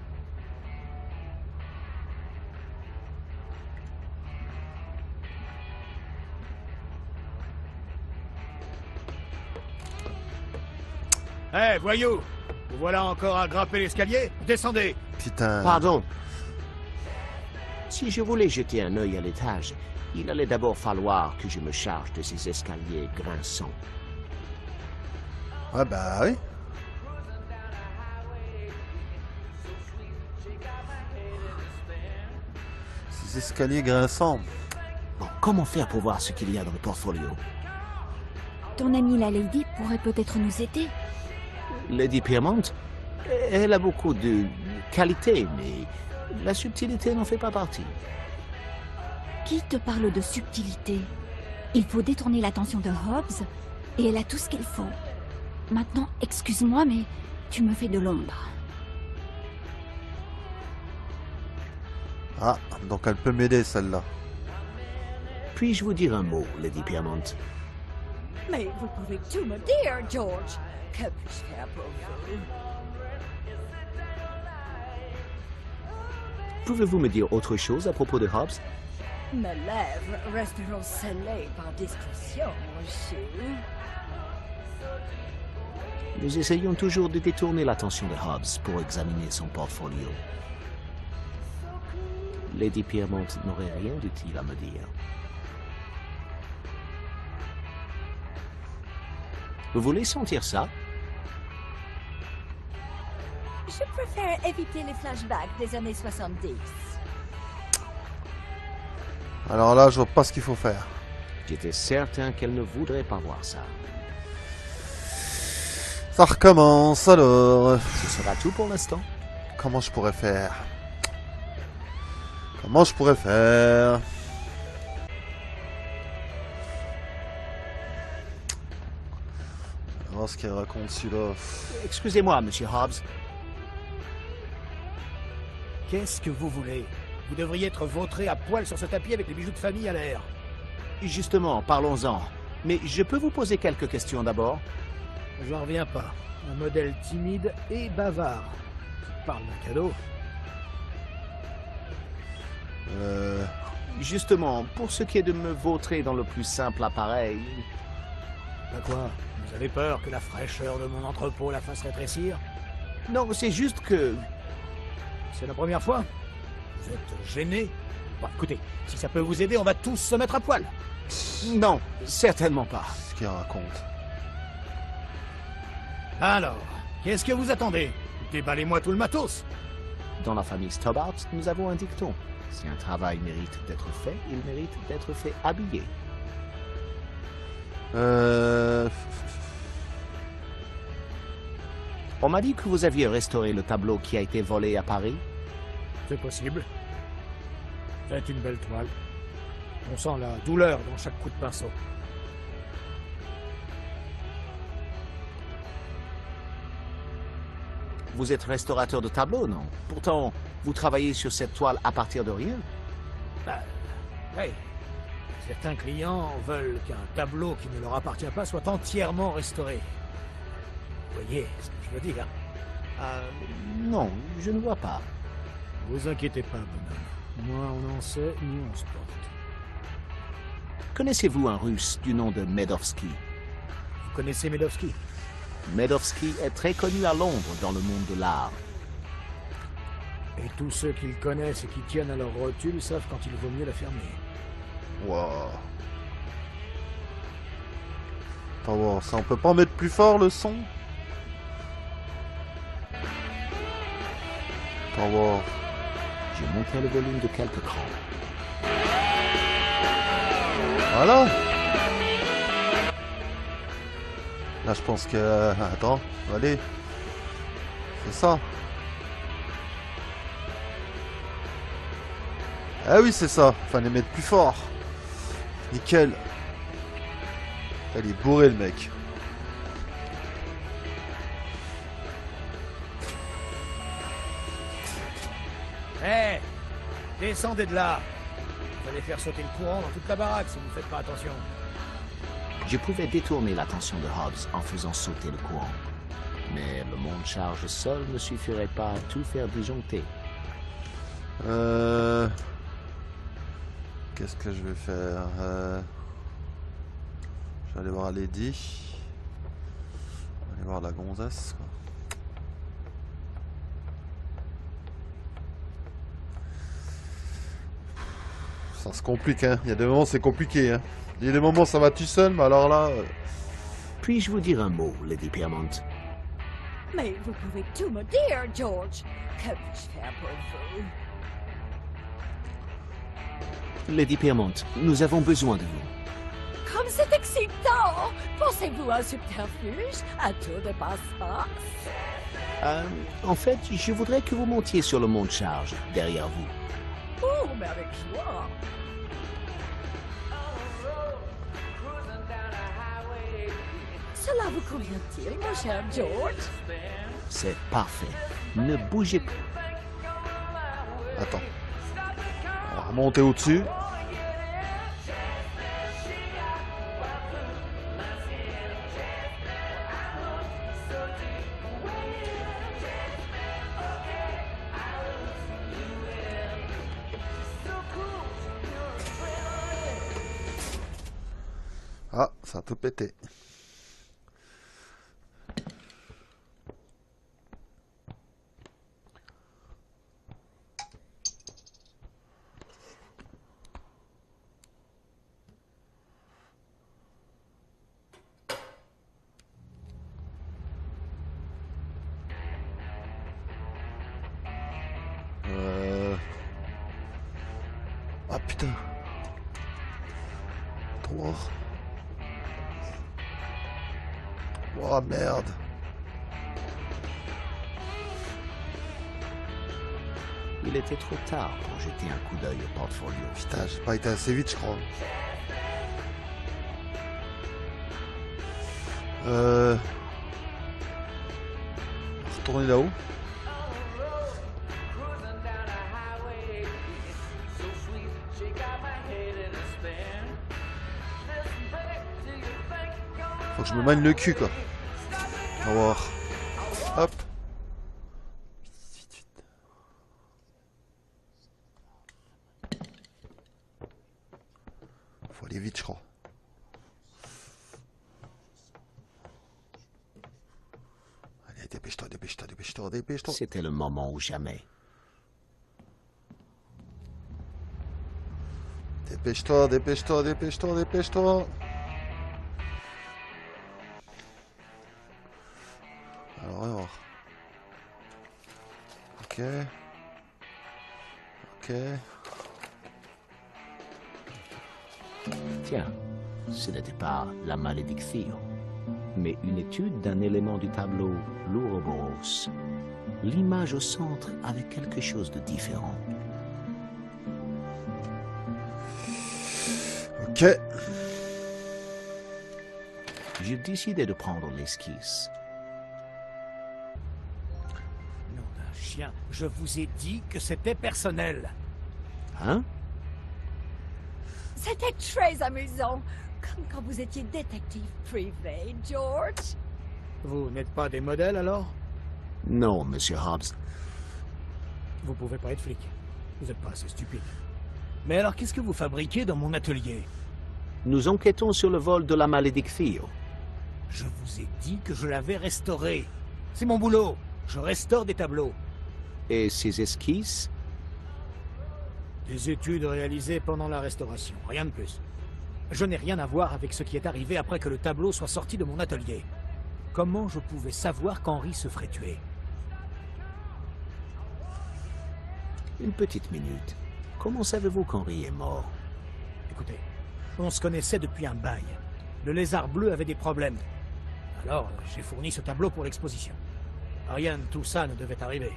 Hé, voyou! Vous voilà encore à grimper l'escalier? Descendez! Putain. Pardon. Si je voulais jeter un œil à l'étage, il allait d'abord falloir que je me charge de ces escaliers grinçants. Ouais, bah oui. Ces escaliers grinçants. Bon, comment faire pour voir ce qu'il y a dans le portfolio? Ton amie la Lady pourrait peut-être nous aider. Lady Piermont, elle a beaucoup de qualités, mais La subtilité n'en fait pas partie. Qui te parle de subtilité? Il faut détourner l'attention de Hobbs, et elle a tout ce qu'il faut. Maintenant, excuse-moi, mais tu me fais de l'ombre. Ah, donc elle peut m'aider celle-là. Puis-je vous dire un mot, Lady Piermont? Mais vous pouvez tout me dire, George. Que puis-je faire pour vous? Pouvez-vous me dire autre chose à propos de Hobbs? Mes lèvres resteront scellées par discrétion, monsieur. Nous essayons toujours de détourner l'attention de Hobbs pour examiner son portfolio. Lady Piermont n'aurait rien d'utile à me dire. Vous voulez sentir ça? Je préfère éviter les flashbacks des années 70. Alors là, je vois pas ce qu'il faut faire. J'étais certain qu'elle ne voudrait pas voir ça. Ça recommence alors. Ce sera tout pour l'instant. Comment je pourrais faire? Comment je pourrais faire? On va voir ce qu'il raconte celui-là. Excusez-moi, Monsieur Hobbs. Qu'est-ce que vous voulez? Vous devriez être vautré à poil sur ce tapis avec les bijoux de famille à l'air. Justement, parlons-en. Mais je peux vous poser quelques questions d'abord? J'en reviens pas. Un modèle timide et bavard. Tu parles d'un cadeau? Justement, pour ce qui est de me vautrer dans le plus simple appareil... Bah quoi? Vous avez peur que la fraîcheur de mon entrepôt la fasse rétrécir? Non, c'est juste que... C'est la première fois? Vous êtes gêné? Bon, écoutez, si ça peut vous aider, on va tous se mettre à poil. Non, certainement pas. Ce qu'il raconte. Alors, qu'est-ce que vous attendez? Déballez-moi tout le matos. Dans la famille Stobbart, nous avons un dicton. Si un travail mérite d'être fait, il mérite d'être fait habillé. On m'a dit que vous aviez restauré le tableau qui a été volé à Paris. C'est possible. C'est une belle toile. On sent la douleur dans chaque coup de pinceau. Vous êtes restaurateur de tableaux, non? Pourtant, vous travaillez sur cette toile à partir de rien. Bah, oui. Certains clients veulent qu'un tableau qui ne leur appartient pas soit entièrement restauré. Vous voyez ce que je veux dire? Non, je ne vois pas. Vous inquiétez pas, bonhomme. Moins on en sait, mieux on se porte. Connaissez-vous un Russe du nom de Medovski? Vous connaissez Medovski? Medovski est très connu à Londres dans le monde de l'art. Et tous ceux qui le connaissent et qui tiennent à leur rotule savent quand il vaut mieux la fermer. Wow. Attends, voir, ça on peut pas mettre plus fort le son? Attends, voir. J'ai monté le volume de quelques crans. Voilà. Là je pense que... Attends, allez. C'est ça. Ah oui c'est ça, fallait mettre plus fort. Nickel. Il est bourré le mec. Hé, descendez de là. Vous allez faire sauter le courant dans toute la baraque si vous ne faites pas attention. Je pouvais détourner l'attention de Hobbs en faisant sauter le courant. Mais le monte-charge seul ne suffirait pas à tout faire disjoncter. Qu'est-ce que je vais faire? Je vais aller voir Lady. Je vais aller voir la gonzesse, quoi. Ça se complique, hein. Il y a des moments c'est compliqué, hein. Il y a des moments ça va tout seul, mais alors là... Puis-je vous dire un mot, Lady Piermont? Mais vous pouvez tout me dire, George. Que puis-je faire pour vous? Lady Piermont, nous avons besoin de vous. comme c'est excitant! Pensez-vous à un subterfuge? Un tour de passe-passe? En fait, je voudrais que vous montiez sur le mont de charge, derrière vous. Oh, mais avec joie! Cela vous convient-il, mon cher George? C'est parfait. Ne bougez pas. Attends. On va remonter au-dessus. Ah, ça a tout pété. Ah putain. 3. Oh merde. Il était trop tard pour jeter un coup d'œil au portfolio. Putain, j'ai pas été assez vite, je crois. Retourner là-haut. Faut que je me mène le cul, quoi. On va voir. Hop. Vite, vite. Faut aller vite, je crois. Allez, dépêche-toi, dépêche-toi, dépêche-toi, dépêche-toi. C'était le moment ou jamais. Dépêche-toi, dépêche-toi, dépêche-toi, dépêche-toi. Alors. Ok. Ok. Tiens, ce n'était pas la malédiction, mais une étude d'un élément du tableau l'Ouroboros. L'image au centre avait quelque chose de différent. Ok. J'ai décidé de prendre l'esquisse. Nom d'un chien, je vous ai dit que c'était personnel. Hein? C'était très amusant, comme quand vous étiez détective privé, George. Vous n'êtes pas des modèles alors? Non, Monsieur Hobbs. Vous pouvez pas être flic. Vous n'êtes pas assez stupide. Mais alors qu'est-ce que vous fabriquez dans mon atelier? Nous enquêtons sur le vol de la malédiction. Je vous ai dit que je l'avais restauré. C'est mon boulot. Je restaure des tableaux. Et ces esquisses? Des études réalisées pendant la restauration, rien de plus. Je n'ai rien à voir avec ce qui est arrivé après que le tableau soit sorti de mon atelier. Comment je pouvais savoir qu'Henri se ferait tuer? Une petite minute. Comment savez-vous qu'Henri est mort? Écoutez, on se connaissait depuis un bail. Le lézard bleu avait des problèmes. Alors, j'ai fourni ce tableau pour l'exposition. Rien de tout ça ne devait arriver.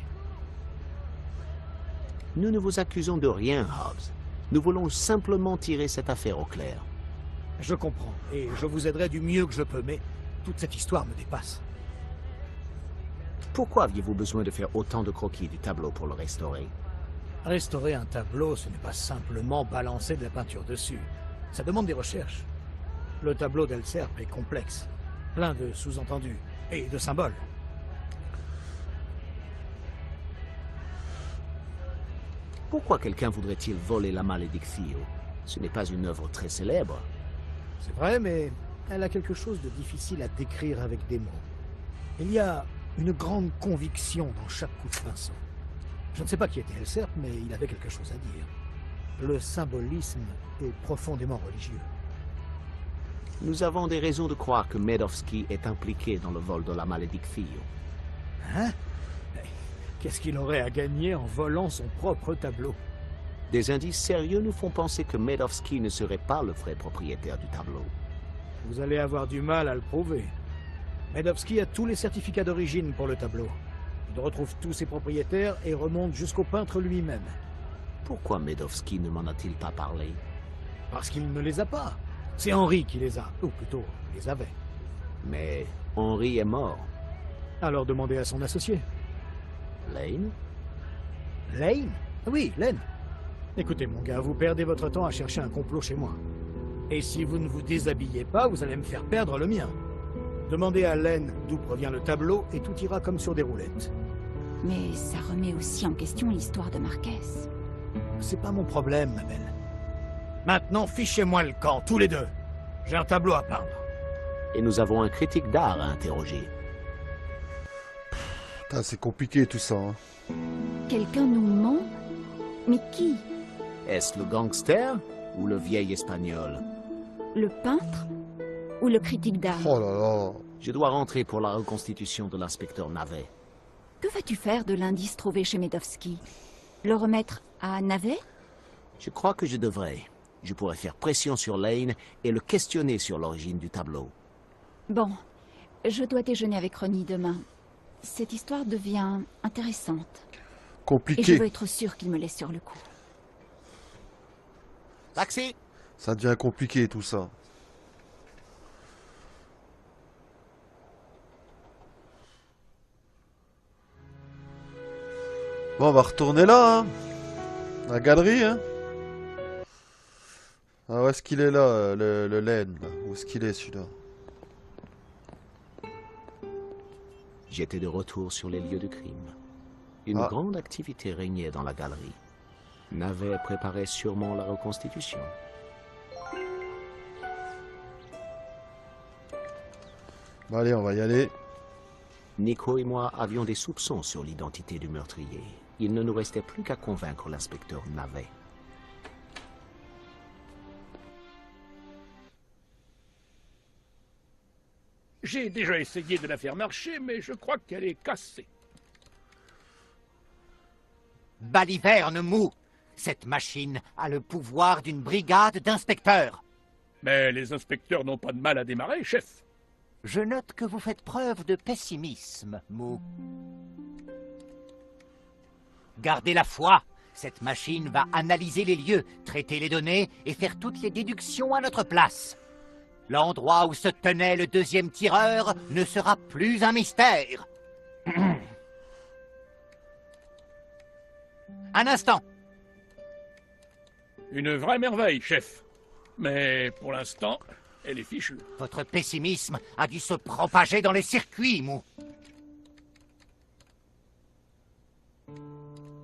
Nous ne vous accusons de rien, Hobbs. Nous voulons simplement tirer cette affaire au clair. Je comprends, et je vous aiderai du mieux que je peux, mais toute cette histoire me dépasse. Pourquoi aviez-vous besoin de faire autant de croquis du tableau pour le restaurer? Restaurer un tableau, ce n'est pas simplement balancer de la peinture dessus. Ça demande des recherches. Le tableau d'Elserp est complexe, plein de sous-entendus et de symboles. Pourquoi quelqu'un voudrait-il voler la malédiction? Ce n'est pas une œuvre très célèbre. C'est vrai, mais elle a quelque chose de difficile à décrire avec des mots. Il y a une grande conviction dans chaque coup de pinceau. Je ne sais pas qui était Elserp, mais il avait quelque chose à dire. Le symbolisme est profondément religieux. Nous avons des raisons de croire que Medovski est impliqué dans le vol de la malédiction. Hein? Qu'est-ce qu'il aurait à gagner en volant son propre tableau? Des indices sérieux nous font penser que Medovski ne serait pas le vrai propriétaire du tableau. Vous allez avoir du mal à le prouver. Medovski a tous les certificats d'origine pour le tableau. Il retrouve tous ses propriétaires et remonte jusqu'au peintre lui-même. Pourquoi Medovski ne m'en a-t-il pas parlé? Parce qu'il ne les a pas. C'est Henri qui les a, ou plutôt, les avait. Mais Henri est mort. Alors demandez à son associé. Lane? Lane? Oui, Lane. Écoutez, mon gars, vous perdez votre temps à chercher un complot chez moi. Et si vous ne vous déshabillez pas, vous allez me faire perdre le mien. Demandez à Lane d'où provient le tableau et tout ira comme sur des roulettes. Mais ça remet aussi en question l'histoire de Marquez. C'est pas mon problème, ma belle. Maintenant, fichez-moi le camp, tous les deux. J'ai un tableau à peindre. Et nous avons un critique d'art à interroger. Putain, c'est compliqué tout ça. Hein. Quelqu'un nous ment? Mais qui? Est-ce le gangster ou le vieil espagnol? Le peintre? Ou le critique d'art? Oh là là. Je dois rentrer pour la reconstitution de l'inspecteur Navet. Que vas-tu faire de l'indice trouvé chez Medovski? Le remettre à Navet? Je crois que je devrais. Je pourrais faire pression sur Lane et le questionner sur l'origine du tableau. Bon, je dois déjeuner avec Ronnie demain. Cette histoire devient intéressante. Et je Compliqué. veux être sûr qu'il me laisse sur le coup. Taxi! Ça devient compliqué tout ça. Bon, on va retourner là, hein. La galerie, hein. Ah, où est-ce qu'il est là, le laine, là? Où est-ce qu'il est celui-là? J'étais de retour sur les lieux du crime. Une Ah. grande activité régnait dans la galerie. Navet préparait sûrement la reconstitution. Bon, allez, on va y aller. Nico et moi avions des soupçons sur l'identité du meurtrier. Il ne nous restait plus qu'à convaincre l'inspecteur Navet. J'ai déjà essayé de la faire marcher, mais je crois qu'elle est cassée. Baliverne mou. Cette machine a le pouvoir d'une brigade d'inspecteurs. Mais les inspecteurs n'ont pas de mal à démarrer, chef. Je note que vous faites preuve de pessimisme, Mou. Gardez la foi. Cette machine va analyser les lieux, traiter les données et faire toutes les déductions à notre place. L'endroit où se tenait le deuxième tireur ne sera plus un mystère. Un instant. Une vraie merveille, chef. Mais pour l'instant, elle est fichue. Votre pessimisme a dû se propager dans les circuits, Mou.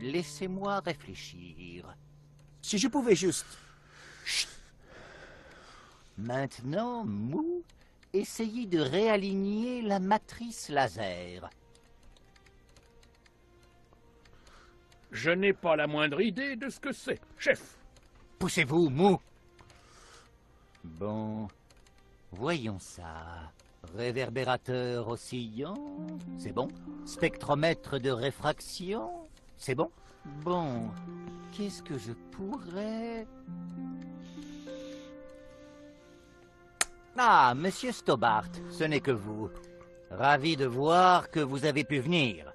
Laissez-moi réfléchir. Si je pouvais juste... Chut. Maintenant, Mou, essayez de réaligner la matrice laser. Je n'ai pas la moindre idée de ce que c'est, chef. Poussez-vous, Mou. Bon, voyons ça. Réverbérateur oscillant, c'est bon. Spectromètre de réfraction, c'est bon. Bon, qu'est-ce que je pourrais... Ah, monsieur Stobart, ce n'est que vous. Ravi de voir que vous avez pu venir.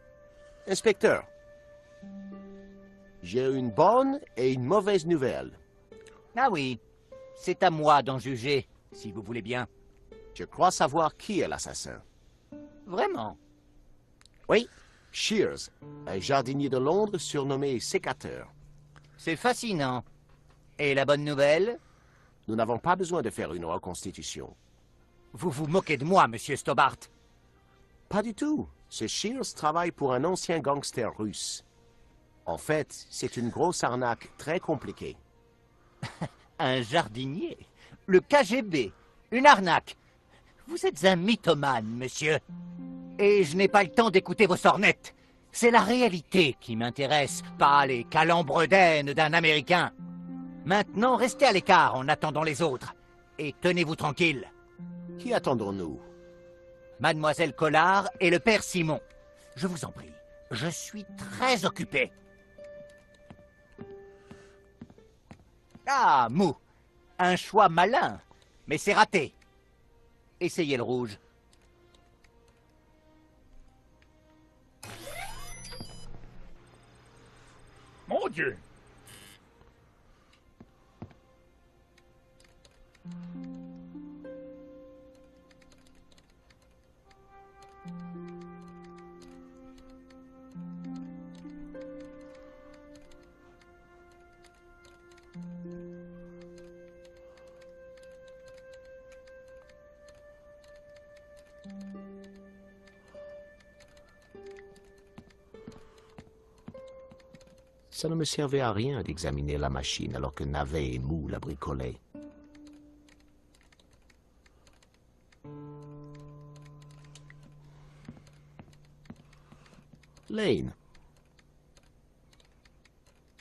Inspecteur, j'ai une bonne et une mauvaise nouvelle. Ah oui, c'est à moi d'en juger, si vous voulez bien. Je crois savoir qui est l'assassin. Vraiment? Oui, Shears, un jardinier de Londres surnommé Sécateur. C'est fascinant. Et la bonne nouvelle? Nous n'avons pas besoin de faire une reconstitution. Vous vous moquez de moi, monsieur Stobart. Pas du tout. Ce Shears travaille pour un ancien gangster russe. En fait, c'est une grosse arnaque très compliquée. Un jardinier? Le KGB? Une arnaque? Vous êtes un mythomane, monsieur. Et je n'ai pas le temps d'écouter vos sornettes. C'est la réalité qui m'intéresse, pas les calembredaines d'un Américain. Maintenant, restez à l'écart en attendant les autres. Et tenez-vous tranquille. Qui attendons-nous? Mademoiselle Collard et le père Simon. Je vous en prie, je suis très occupé. Ah, Mou, un choix malin, mais c'est raté. Essayez le rouge. Mon Dieu! Ça ne me servait à rien d'examiner la machine alors que Navet et Mou la bricolaient. Lane,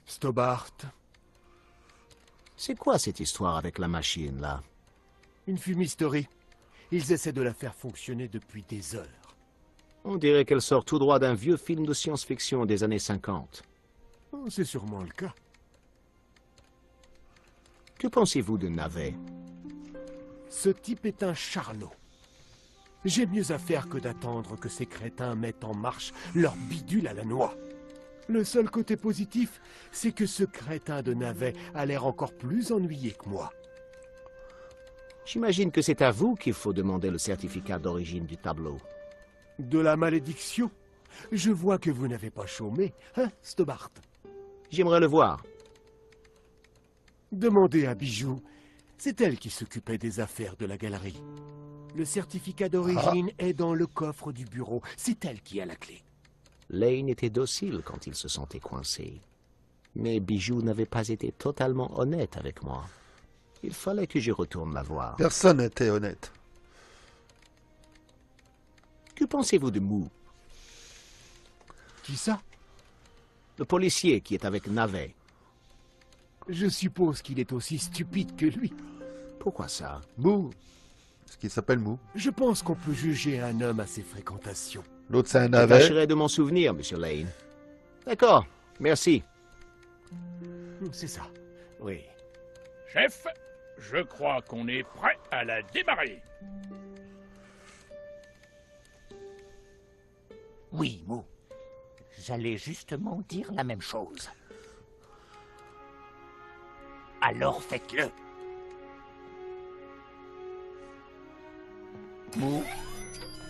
Stobart, c'est quoi cette histoire avec la machine, là? une fumisterie. Ils essaient de la faire fonctionner depuis des heures. On dirait qu'elle sort tout droit d'un vieux film de science-fiction des années 50. Oh, c'est sûrement le cas. Que pensez-vous de Navet? Ce type est un charlot. J'ai mieux à faire que d'attendre que ces crétins mettent en marche leur bidule à la noix. Le seul côté positif, c'est que ce crétin de Navet a l'air encore plus ennuyé que moi. J'imagine que c'est à vous qu'il faut demander le certificat d'origine du tableau. De la malédiction? Je vois que vous n'avez pas chômé, hein, Stobart? J'aimerais le voir. Demandez à Bijou. C'est elle qui s'occupait des affaires de la galerie. Le certificat d'origine est dans le coffre du bureau. C'est elle qui a la clé. Lane était docile quand il se sentait coincé. Mais Bijou n'avait pas été totalement honnête avec moi. Il fallait que je retourne la voir. Personne n'était honnête. Que pensez-vous de Mou? Qui ça? Le policier qui est avec Navet. Je suppose qu'il est aussi stupide que lui. Pourquoi ça? Mou. Ce qui s'appelle Mou. Je pense qu'on peut juger un homme à ses fréquentations. L'autre, c'est un Je navet. tâcherai de m'en souvenir, Monsieur Lane. D'accord, merci. C'est ça, oui. Chef, je crois qu'on est prêt à la démarrer. Oui, Mou. J'allais justement dire la même chose. Alors faites-le. Mou,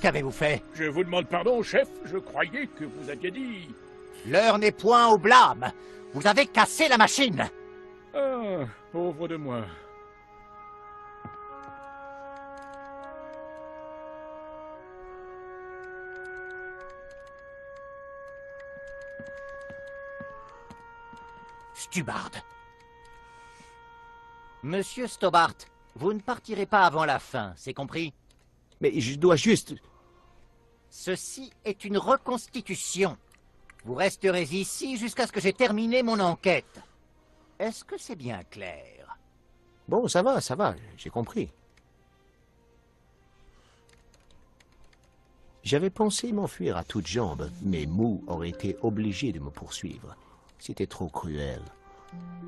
qu'avez-vous fait? Je vous demande pardon, chef, je croyais que vous aviez dit... L'heure n'est point au blâme. Vous avez cassé la machine. Ah, pauvre de moi. Stubard. Monsieur Stobart, vous ne partirez pas avant la fin, c'est compris? Mais je dois juste... Ceci est une reconstitution. Vous resterez ici jusqu'à ce que j'ai terminé mon enquête. Est-ce que c'est bien clair? Bon, ça va, j'ai compris. J'avais pensé m'enfuir à toutes jambes, mais Mou aurait été obligé de me poursuivre. C'était trop cruel.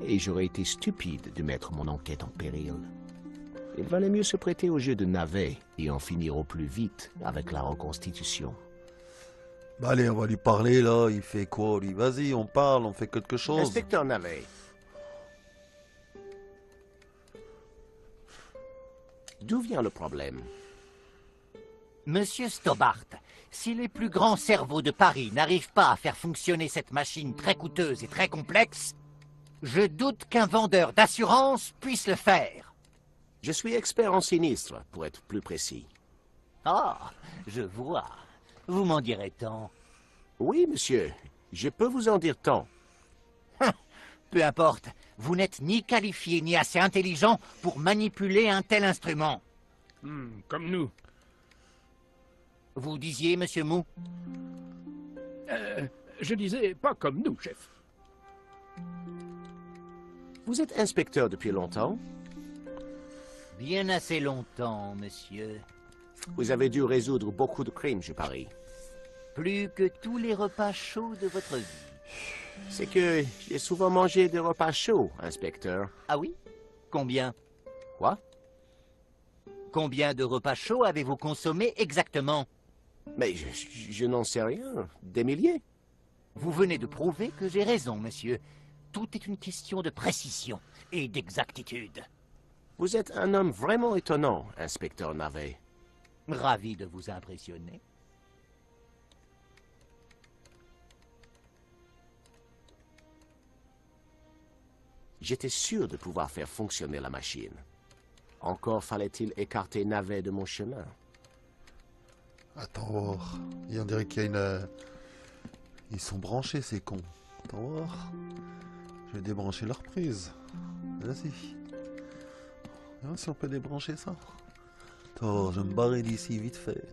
Et j'aurais été stupide de mettre mon enquête en péril. Il valait mieux se prêter au jeu de Navet et en finir au plus vite avec la reconstitution. Bah allez, on va lui parler là. Il fait quoi lui? Vas-y, on parle, on fait quelque chose. Inspecteur Navet. D'où vient le problème? Monsieur Stobart, si les plus grands cerveaux de Paris n'arrivent pas à faire fonctionner cette machine très coûteuse et très complexe, je doute qu'un vendeur d'assurance puisse le faire. Je suis expert en sinistre, pour être plus précis. Ah, je vois. Vous m'en direz tant. Oui, monsieur. Je peux vous en dire tant. Peu importe, vous n'êtes ni qualifié ni assez intelligent pour manipuler un tel instrument. Comme nous. Vous disiez, monsieur Mou? Je disais pas comme nous, chef. Vous êtes inspecteur depuis longtemps? Bien assez longtemps, monsieur. Vous avez dû résoudre beaucoup de crimes, je parie. Plus que tous les repas chauds de votre vie. C'est que j'ai souvent mangé des repas chauds, inspecteur. Ah oui? Combien? Quoi? Combien de repas chauds avez-vous consommé exactement? Mais je n'en sais rien. Des milliers. Vous venez de prouver que j'ai raison, monsieur. Tout est une question de précision et d'exactitude. Vous êtes un homme vraiment étonnant, inspecteur Navet. Ravi de vous impressionner. J'étais sûr de pouvoir faire fonctionner la machine. Encore fallait-il écarter Navet de mon chemin. Attends voir. On dirait qu'il y a une... Ils sont branchés ces cons. Attends voir. Je vais débrancher leur prise. Vas-y. Viens si on peut débrancher ça. Attends, je vais me barrer d'ici vite fait.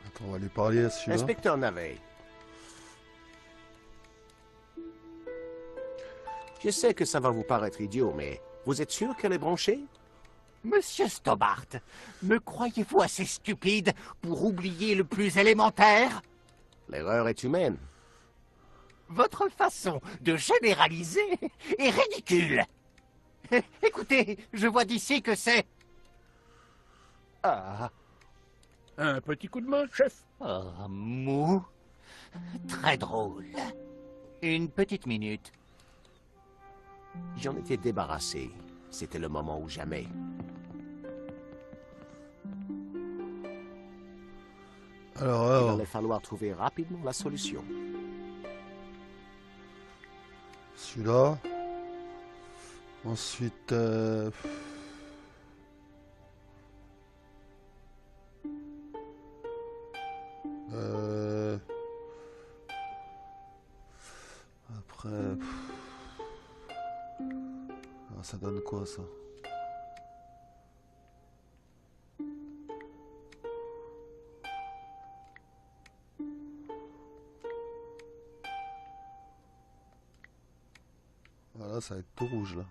Attends, on va lui parler à celui-là. Inspecteur Navet. Je sais que ça va vous paraître idiot, mais vous êtes sûr qu'elle est branchée? Monsieur Stobart, me croyez-vous assez stupide pour oublier le plus élémentaire? L'erreur est humaine. Votre façon de généraliser est ridicule. Écoutez, je vois d'ici que c'est... Ah, Un petit coup de main, chef. mou. Très drôle. Une petite minute. J'en étais débarrassé. C'était le moment ou jamais. Il Alors, allait falloir trouver rapidement la solution. celui-là. Ensuite... Après... Ah, ça donne quoi ça? Voilà, ça va être tout rouge là.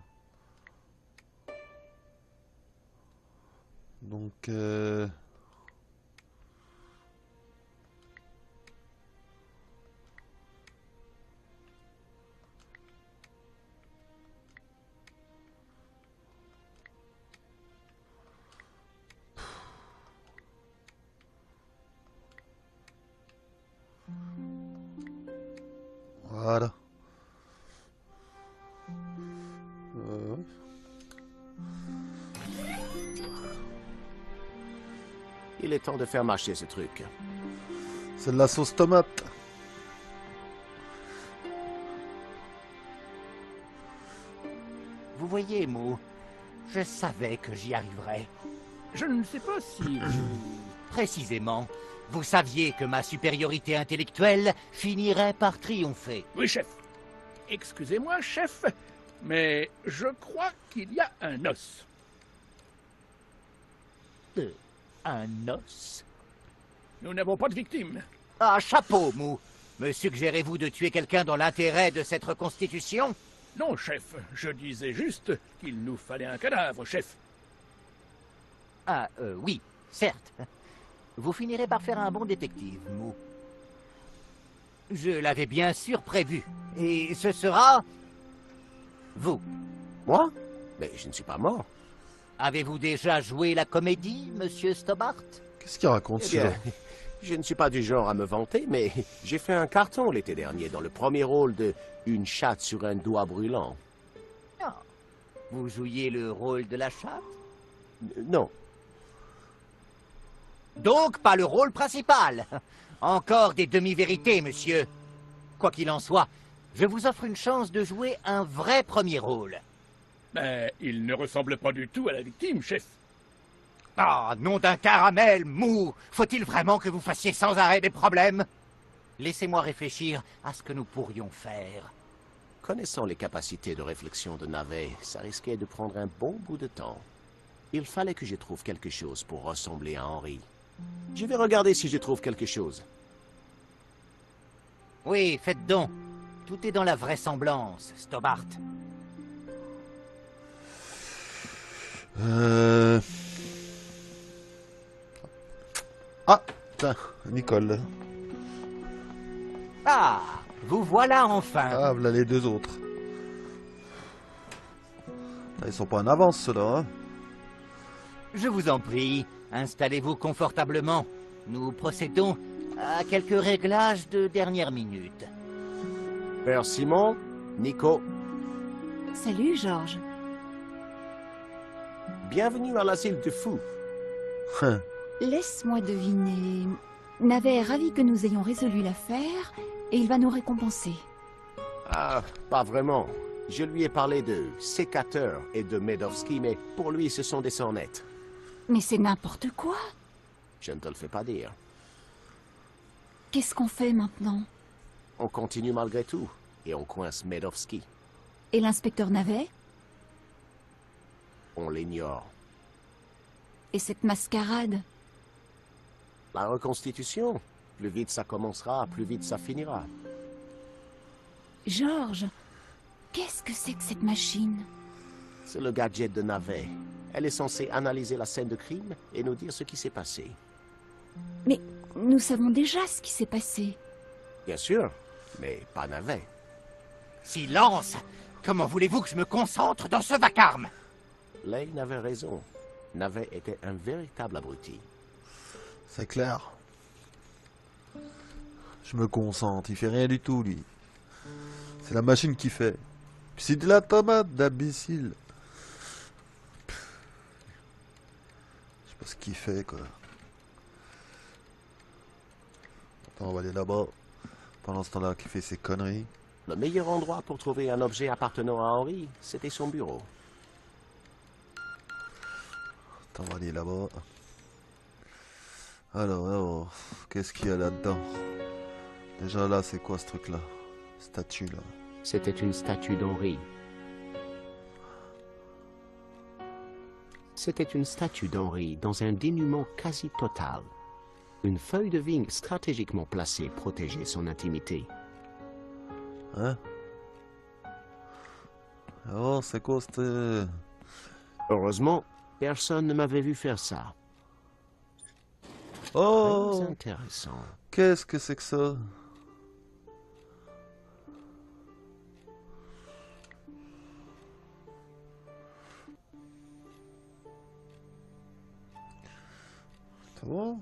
Donc... Voilà. Il est temps de faire marcher ce truc. C'est de la sauce tomate. Vous voyez, Mo, je savais que j'y arriverais. Je ne sais pas si... Précisément, vous saviez que ma supériorité intellectuelle finirait par triompher. Oui, chef. Excusez-moi, chef, mais je crois qu'il y a un os. Un os? Nous n'avons pas de victime. Ah, chapeau, Mou. Me suggérez-vous de tuer quelqu'un dans l'intérêt de cette reconstitution? Non, chef, je disais juste qu'il nous fallait un cadavre, chef. Ah, oui, certes. Vous finirez par faire un bon détective, Mou. Je l'avais bien sûr prévu. Et ce sera... vous. Moi? Mais je ne suis pas mort. Avez-vous déjà joué la comédie, monsieur Stobart? Qu'est-ce qu'il raconte Eh celui-là? bien, je ne suis pas du genre à me vanter, mais j'ai fait un carton l'été dernier dans le premier rôle de Une chatte sur un doigt brûlant. Ah. Vous jouiez le rôle de la chatte? Non. Donc pas le rôle principal. Encore des demi-vérités, monsieur. Quoi qu'il en soit, je vous offre une chance de jouer un vrai premier rôle. Mais il ne ressemble pas du tout à la victime, chef. Ah, nom d'un caramel, Mou! Faut-il vraiment que vous fassiez sans arrêt des problèmes? Laissez-moi réfléchir à ce que nous pourrions faire. Connaissant les capacités de réflexion de Navet, ça risquait de prendre un bon bout de temps. Il fallait que je trouve quelque chose pour ressembler à Henry. Je vais regarder si je trouve quelque chose. Oui, faites donc. Tout est dans la vraisemblance, Stobart. Ah, Tiens, Nicole. Ah, vous voilà enfin. Ah, voilà les deux autres. Ils sont pas en avance, ceux-là, hein. Je vous en prie, installez-vous confortablement. Nous procédons à quelques réglages de dernière minute. Père Simon, Nico, Salut, Georges. bienvenue à l'asile de fous. Laisse-moi deviner. Navet est ravi que nous ayons résolu l'affaire et il va nous récompenser. Ah, pas vraiment. Je lui ai parlé de sécateur et de Medovski, mais pour lui, ce sont des sornettes. Mais c'est n'importe quoi. Je ne te le fais pas dire. Qu'est-ce qu'on fait maintenant? On continue malgré tout, et on coince Medovski. Et l'inspecteur Navet? On l'ignore. Et cette mascarade? La reconstitution, plus vite ça commencera, plus vite ça finira. Georges, qu'est-ce que c'est que cette machine? C'est le gadget de Navet. Elle est censée analyser la scène de crime et nous dire ce qui s'est passé. Mais nous savons déjà ce qui s'est passé. Bien sûr, mais pas Navet. Silence! Comment voulez-vous que je me concentre dans ce vacarme? Lane avait raison. Navet était un véritable abruti. C'est clair. Je me concentre, il fait rien du tout, lui. C'est la machine qui fait. Puis c'est de la tomate, d'imbécile. Je sais pas ce qu'il fait, quoi. Attends, on va aller là-bas. Pendant ce temps-là, qu'il fait ses conneries. Le meilleur endroit pour trouver un objet appartenant à Henri, c'était son bureau. Attends, on va aller là-bas. Alors, qu'est-ce qu'il y a là-dedans? Déjà là, c'est quoi ce truc-là? Statue, là. C'était une statue d'Henri. C'était une statue d'Henri dans un dénuement quasi total. Une feuille de vigne stratégiquement placée protégeait son intimité. Hein? Oh, c'est quoi cette... Heureusement, personne ne m'avait vu faire ça. Oh! Très intéressant. Qu'est-ce que c'est que ça? Ça va?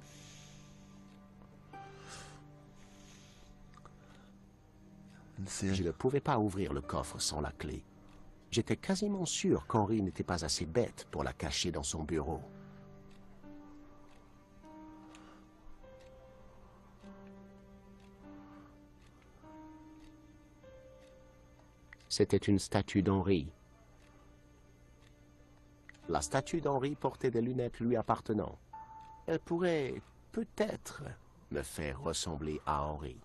Je ne pouvais pas ouvrir le coffre sans la clé. J'étais quasiment sûr qu'Henri n'était pas assez bête pour la cacher dans son bureau. C'était une statue d'Henri. La statue d'Henri portait des lunettes lui appartenant. Elle pourrait, peut-être, me faire ressembler à Henri.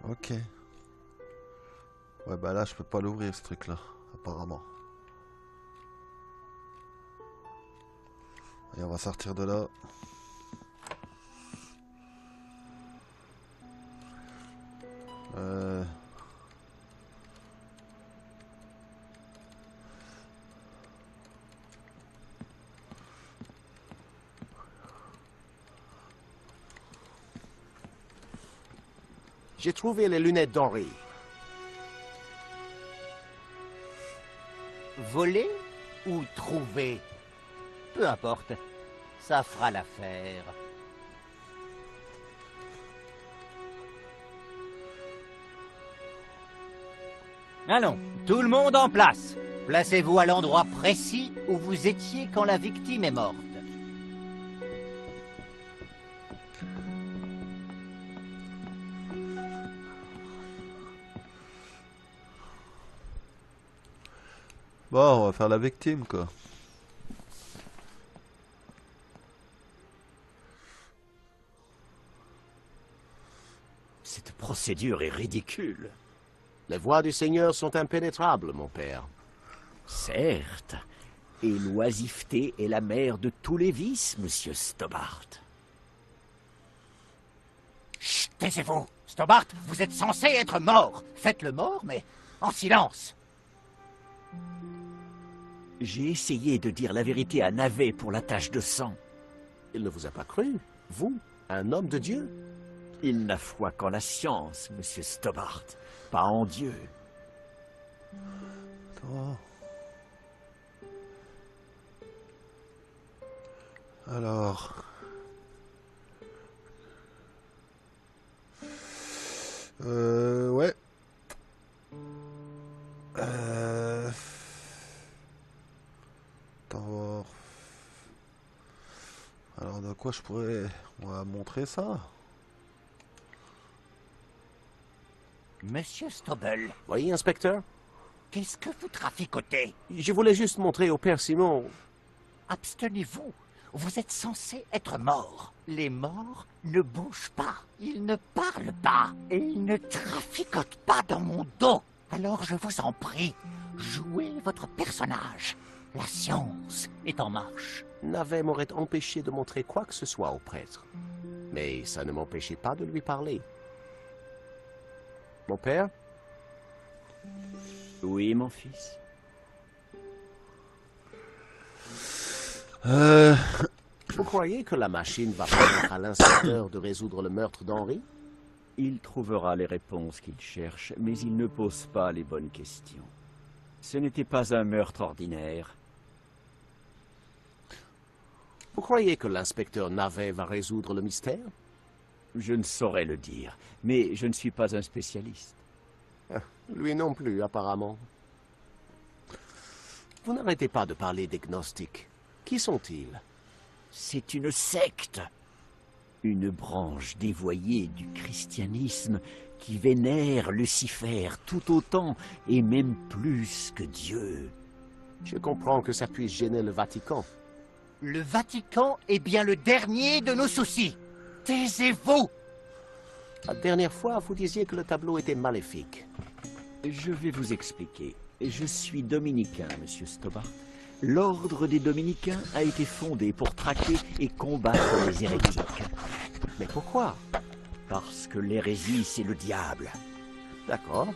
Ok. Ouais, bah là, je peux pas l'ouvrir, ce truc-là, apparemment. Et on va sortir de là. J'ai trouvé les lunettes d'Henri. Voler ou trouver? Peu importe, ça fera l'affaire. Allons, tout le monde en place. Placez-vous à l'endroit précis où vous étiez quand la victime est morte. Bon, on va faire la victime, quoi. Cette procédure est ridicule. Les voies du Seigneur sont impénétrables, mon père. Certes. Et l'oisiveté est la mère de tous les vices, monsieur Stobart. Chut, taisez-vous. Stobart, vous êtes censé être mort. Faites le mort, mais en silence. J'ai essayé de dire la vérité à Navet pour la tache de sang. Il ne vous a pas cru, vous, un homme de Dieu? Il n'a foi qu'en la science, monsieur Stobbart, pas en Dieu. Toi. Alors... ouais. Attends. Alors de quoi je pourrais montrer ça? Monsieur Stobble, Voyez, inspecteur? qu'est-ce que vous traficotez? Je voulais juste montrer au père Simon... Abstenez-vous. Vous êtes censé être mort. Les morts ne bougent pas. Ils ne parlent pas. Et ils ne traficotent pas dans mon dos. Alors je vous en prie, jouez votre personnage. La science est en marche. Navet m'aurait empêché de montrer quoi que ce soit au prêtre. Mais ça ne m'empêchait pas de lui parler. Mon père? Oui, mon fils. Vous croyez que la machine va permettre à l'inspecteur de résoudre le meurtre d'Henri? Il trouvera les réponses qu'il cherche, mais il ne pose pas les bonnes questions. Ce n'était pas un meurtre ordinaire. Vous croyez que l'inspecteur Navet va résoudre le mystère? Je ne saurais le dire, mais je ne suis pas un spécialiste. Lui non plus, apparemment. Vous n'arrêtez pas de parler des gnostiques. Qui sont-ils? C'est une secte. Une branche dévoyée du christianisme qui vénère Lucifer tout autant et même plus que Dieu. Je comprends que ça puisse gêner le Vatican. Le Vatican est bien le dernier de nos soucis. Taisez-vous! La dernière fois, vous disiez que le tableau était maléfique. Je vais vous expliquer. Je suis dominicain, monsieur Stobbart. L'ordre des dominicains a été fondé pour traquer et combattre les hérétiques. Mais pourquoi? Parce que l'hérésie, c'est le diable. D'accord.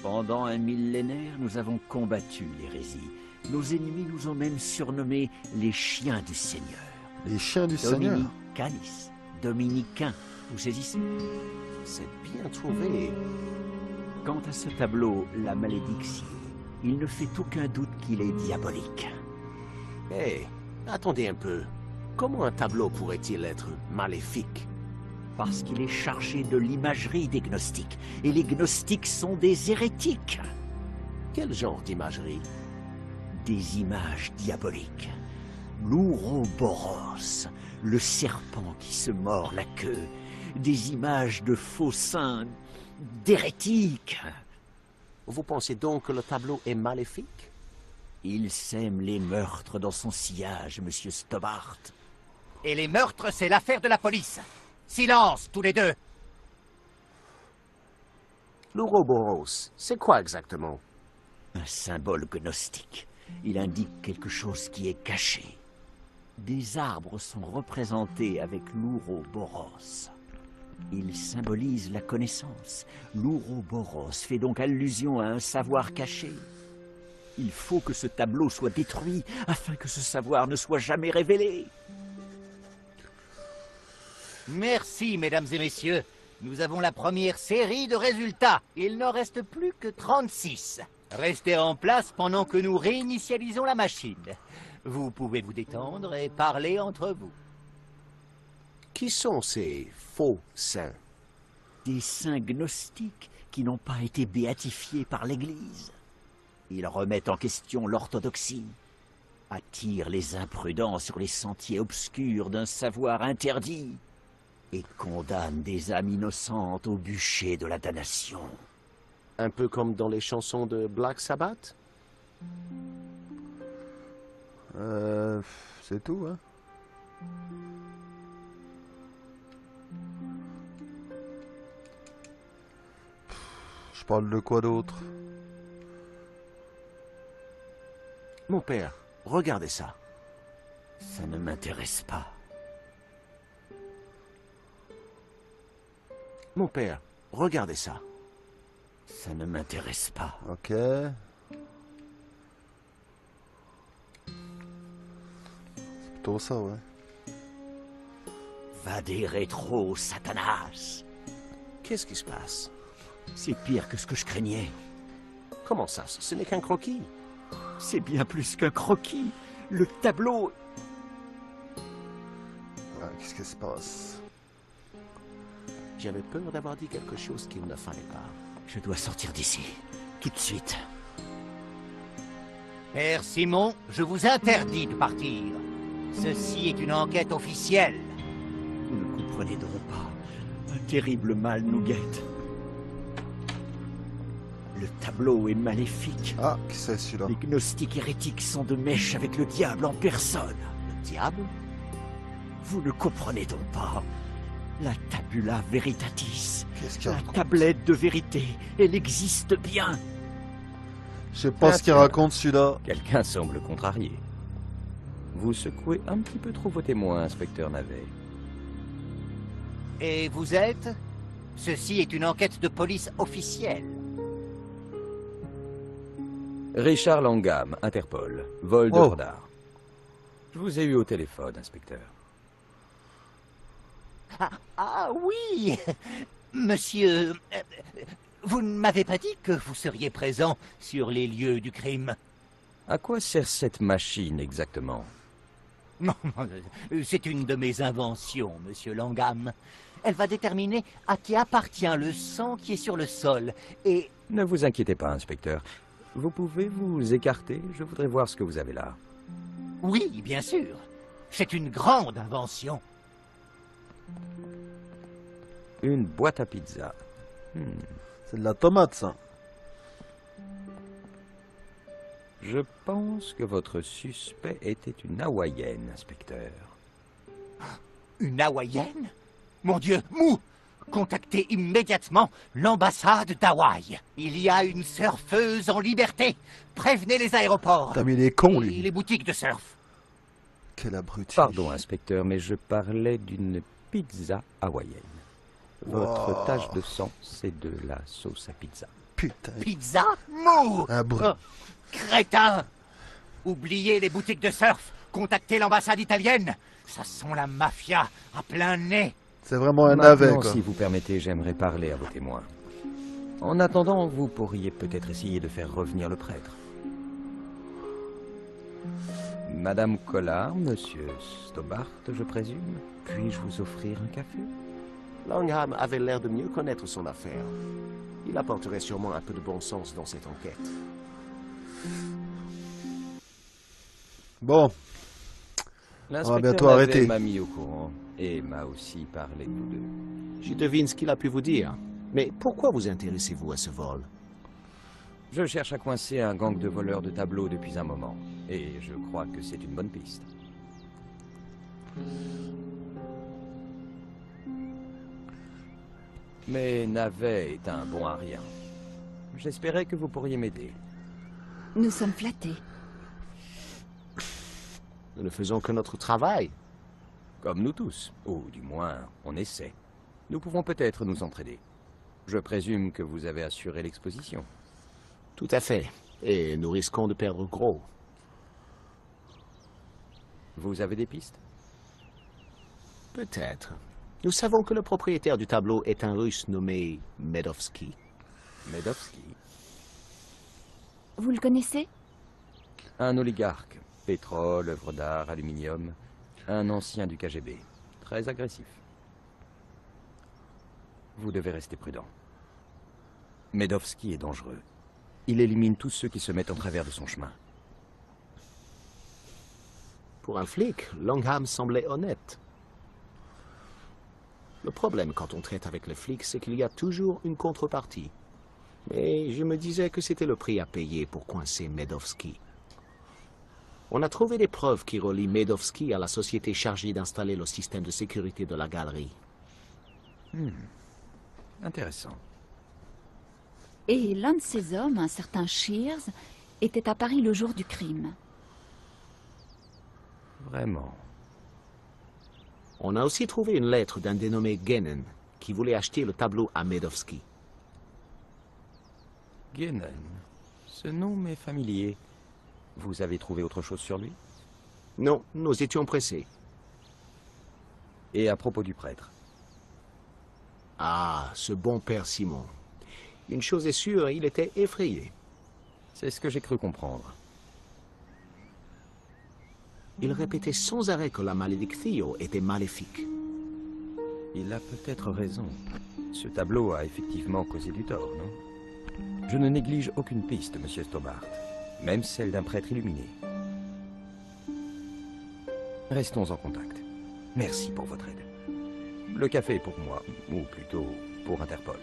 Pendant un millénaire, nous avons combattu l'hérésie. Nos ennemis nous ont même surnommés les chiens du Seigneur. Les chiens du Seigneur? Dominicanis, dominicains, vous saisissez? C'est bien trouvé. Quant à ce tableau, la malédiction, il ne fait aucun doute qu'il est diabolique. Hé, attendez un peu. Comment un tableau pourrait-il être maléfique? Parce qu'il est chargé de l'imagerie des gnostiques. Et les gnostiques sont des hérétiques. Quel genre d'imagerie? Des images diaboliques. L'Ouroboros, le serpent qui se mord la queue. Des images de faux saints, d'hérétiques. Vous pensez donc que le tableau est maléfique? Il sème les meurtres dans son sillage, monsieur Stobbart. Et les meurtres, c'est l'affaire de la police. Silence, tous les deux. L'Ouroboros, c'est quoi exactement? Un symbole gnostique. Il indique quelque chose qui est caché. Des arbres sont représentés avec l'Ouroboros. Il symbolise la connaissance. L'Ouroboros fait donc allusion à un savoir caché. Il faut que ce tableau soit détruit afin que ce savoir ne soit jamais révélé. Merci, mesdames et messieurs. Nous avons la première série de résultats. Il n'en reste plus que 36. Restez en place pendant que nous réinitialisons la machine. Vous pouvez vous détendre et parler entre vous. Qui sont ces faux saints? Des saints gnostiques qui n'ont pas été béatifiés par l'Église. Ils remettent en question l'orthodoxie, attirent les imprudents sur les sentiers obscurs d'un savoir interdit et condamnent des âmes innocentes au bûcher de la damnation. Un peu comme dans les chansons de Black Sabbath? C'est tout, hein? Je parle de quoi d'autre? Mon père, regardez ça. Ça ne m'intéresse pas. Mon père, regardez ça. Ça ne m'intéresse pas. Ok. plutôt ça, ouais. Va des rétro, Satanas. Qu'est-ce qui se passe? C'est pire que ce que je craignais. Comment ça? Ce n'est qu'un croquis. C'est bien plus qu'un croquis. Le tableau... Ah, qu'est-ce qui se passe? J'avais peur d'avoir dit quelque chose qu'il ne fallait pas. Je dois sortir d'ici. Tout de suite. Père Simon, je vous interdis de partir. Ceci est une enquête officielle. Vous ne comprenez donc pas. Un terrible mal nous guette. Le tableau est maléfique. Ah, qui c'est celui-là? Les gnostiques hérétiques sont de mèche avec le diable en personne. Le diable? Vous ne comprenez donc pas. La tabula veritatis. Qu'est-ce qu'il La raconte? tablette de vérité. Elle existe bien. Je sais pas ce qu'il raconte celui-là. Quelqu'un semble contrarié. Vous secouez un petit peu trop vos témoins, inspecteur Navet. Et vous êtes? Ceci est une enquête de police officielle. Richard Langham, Interpol. Vol d'œuvre d'art. Je vous ai eu au téléphone, inspecteur. Ah oui. Monsieur... vous ne m'avez pas dit que vous seriez présent sur les lieux du crime. À quoi sert cette machine exactement? Non, c'est une de mes inventions, monsieur Langham. Elle va déterminer à qui appartient le sang qui est sur le sol, et... Ne vous inquiétez pas, inspecteur. Vous pouvez vous écarter? Je voudrais voir ce que vous avez là. Oui, bien sûr. C'est une grande invention. Une boîte à pizza. C'est de la tomate, ça. Je pense que votre suspect était une hawaïenne, inspecteur. Une hawaïenne? Mon Dieu, mou! Contactez immédiatement l'ambassade d'Hawaï. Il y a une surfeuse en liberté. Prévenez les aéroports. T'as mis les cons, lui. Et les boutiques de surf. Quel abruti. Pardon, inspecteur, mais je parlais d'une pizza hawaïenne. Votre tache de sang, c'est de la sauce à pizza. Putain. Pizza? Mou! Oh, crétin! Oubliez les boutiques de surf. Contactez l'ambassade italienne. Ça sent la mafia à plein nez. C'est vraiment un navet, Maintenant, quoi. si vous permettez, j'aimerais parler à vos témoins. En attendant, vous pourriez peut-être essayer de faire revenir le prêtre. Madame Collard, monsieur Stobart, je présume. Puis-je vous offrir un café? Langham avait l'air de mieux connaître son affaire. Il apporterait sûrement un peu de bon sens dans cette enquête. Bon. On va bientôt arrêter. M'a mis au courant et m'a aussi parlé de vous deux. Je devine ce qu'il a pu vous dire. Mais pourquoi vous intéressez-vous à ce vol? Je cherche à coincer un gang de voleurs de tableaux depuis un moment. Et je crois que c'est une bonne piste. Mais Navet est un bon à rien. J'espérais que vous pourriez m'aider. Nous sommes flattés. Nous ne faisons que notre travail. Comme nous tous. Ou du moins, on essaie. Nous pouvons peut-être nous entraider. Je présume que vous avez assuré l'exposition. Tout à fait. Et nous risquons de perdre gros. Vous avez des pistes? Peut-être. Nous savons que le propriétaire du tableau est un Russe nommé Medovski. Medovski? Vous le connaissez? Un oligarque. Pétrole, œuvres d'art, aluminium. Un ancien du KGB. Très agressif. Vous devez rester prudent. Medovski est dangereux. Il élimine tous ceux qui se mettent en travers de son chemin. Pour un flic, Langham semblait honnête. Le problème quand on traite avec les flics, c'est qu'il y a toujours une contrepartie. Mais je me disais que c'était le prix à payer pour coincer Medovski. On a trouvé des preuves qui relient Medovski à la société chargée d'installer le système de sécurité de la galerie. Intéressant. Et l'un de ces hommes, un certain Shears, était à Paris le jour du crime. Vraiment. On a aussi trouvé une lettre d'un dénommé Gennen qui voulait acheter le tableau à Medovski. Gennen. Ce nom m'est familier. Vous avez trouvé autre chose sur lui? Non, nous étions pressés. Et à propos du prêtre? Ah, ce bon père Simon. Une chose est sûre, il était effrayé. C'est ce que j'ai cru comprendre. Il répétait sans arrêt que la malédiction était maléfique. Il a peut-être raison. Ce tableau a effectivement causé du tort, non? Je ne néglige aucune piste, monsieur Stobart, même celle d'un prêtre illuminé. Restons en contact. Merci pour votre aide. Le café est pour moi, ou plutôt pour Interpol.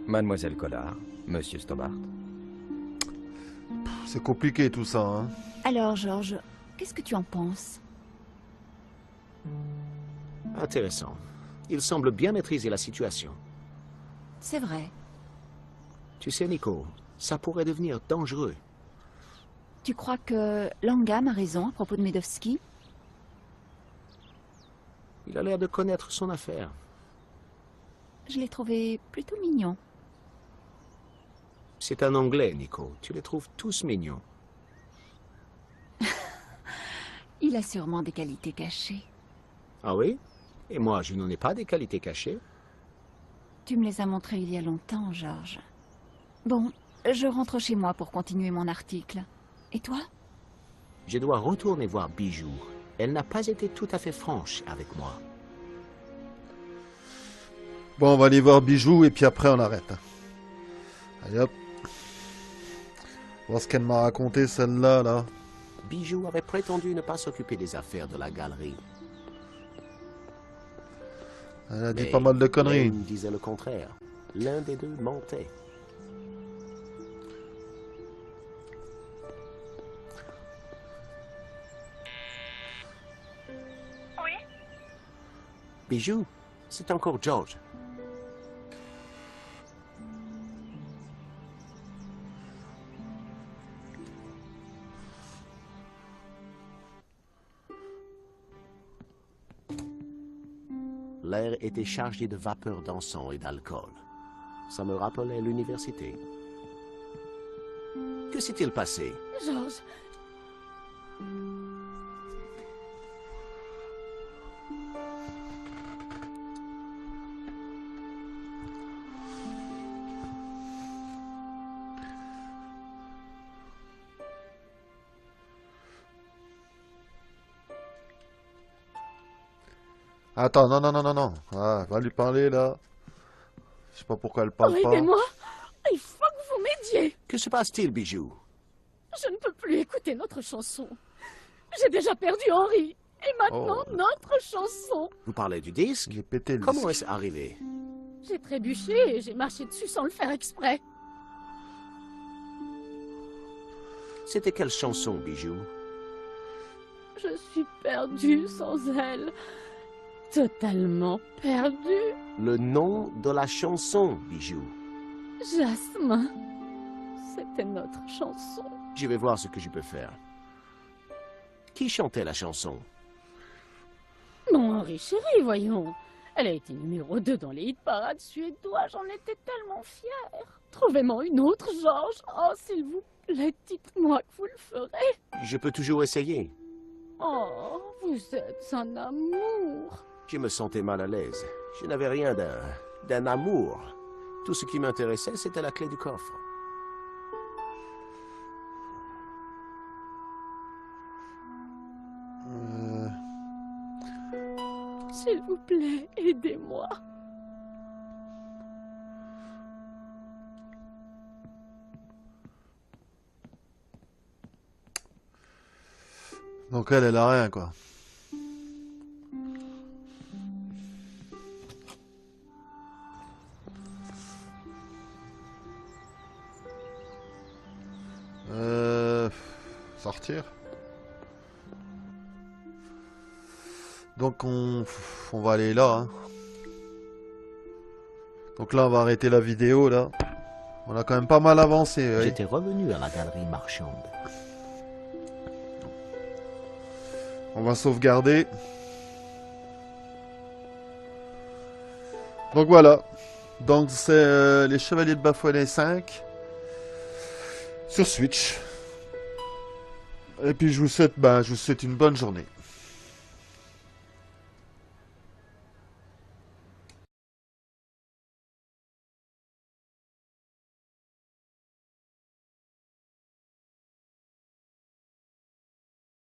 Mademoiselle Collard, monsieur Stobart. C'est compliqué tout ça, hein. Alors, Georges, qu'est-ce que tu en penses? Intéressant. Il semble bien maîtriser la situation. C'est vrai. Tu sais, Nico, ça pourrait devenir dangereux. Tu crois que Langham a raison à propos de Medovski? Il a l'air de connaître son affaire. Je l'ai trouvé plutôt mignon. C'est un Anglais, Nico. Tu les trouves tous mignons. Il a sûrement des qualités cachées. Ah oui? Et moi, je n'en ai pas des qualités cachées. Tu me les as montrées il y a longtemps, Georges. Bon, je rentre chez moi pour continuer mon article. Et toi? Je dois retourner voir Bijou. Elle n'a pas été tout à fait franche avec moi. Bon, on va aller voir Bijou et puis après on arrête. Allez hop. Voir ce qu'elle m'a raconté celle-là, là. Bijou avait prétendu ne pas s'occuper des affaires de la galerie. Elle a dit pas mal de conneries. Lane disait le contraire. L'un des deux mentait. Oui? Bijou, c'est encore George. L'air était chargé de vapeur d'encens et d'alcool. Ça me rappelait l'université. Que s'est-il passé? Georges. Attends, non. Ah, va lui parler, là. Je sais pas pourquoi elle parle pas. Aidez-moi. Il faut que vous m'aidiez. Que se passe-t-il, Bijou? Je ne peux plus écouter notre chanson. J'ai déjà perdu Henri. Et maintenant, notre chanson. Vous parlez du disque? J'ai pété le Comment disque. est-ce arrivé? J'ai trébuché et j'ai marché dessus sans le faire exprès. C'était quelle chanson, Bijou? Je suis perdue sans elle. Totalement perdue. Le nom de la chanson, Bijou. Jasmin. C'était notre chanson. Je vais voir ce que je peux faire. Qui chantait la chanson? Mon Henri chéri, voyons. Elle a été numéro 2 dans les hit-parades suédois. J'en étais tellement fière. Trouvez-moi une autre, Georges. Oh, s'il vous plaît, dites-moi que vous le ferez. Je peux toujours essayer. Oh, vous êtes un amour. Je me sentais mal à l'aise. Je n'avais rien d'un amour. Tout ce qui m'intéressait, c'était la clé du coffre. S'il vous plaît, aidez-moi. Donc elle a rien, quoi. Sortir. Donc on va aller là. Hein. Donc là on va arrêter la vidéo là. On a quand même pas mal avancé. Oui. J'étais revenu à la galerie marchande. On va sauvegarder. Donc voilà. Donc c'est les Chevaliers de Baphomet 5 sur Switch. Et puis je vous souhaite une bonne journée.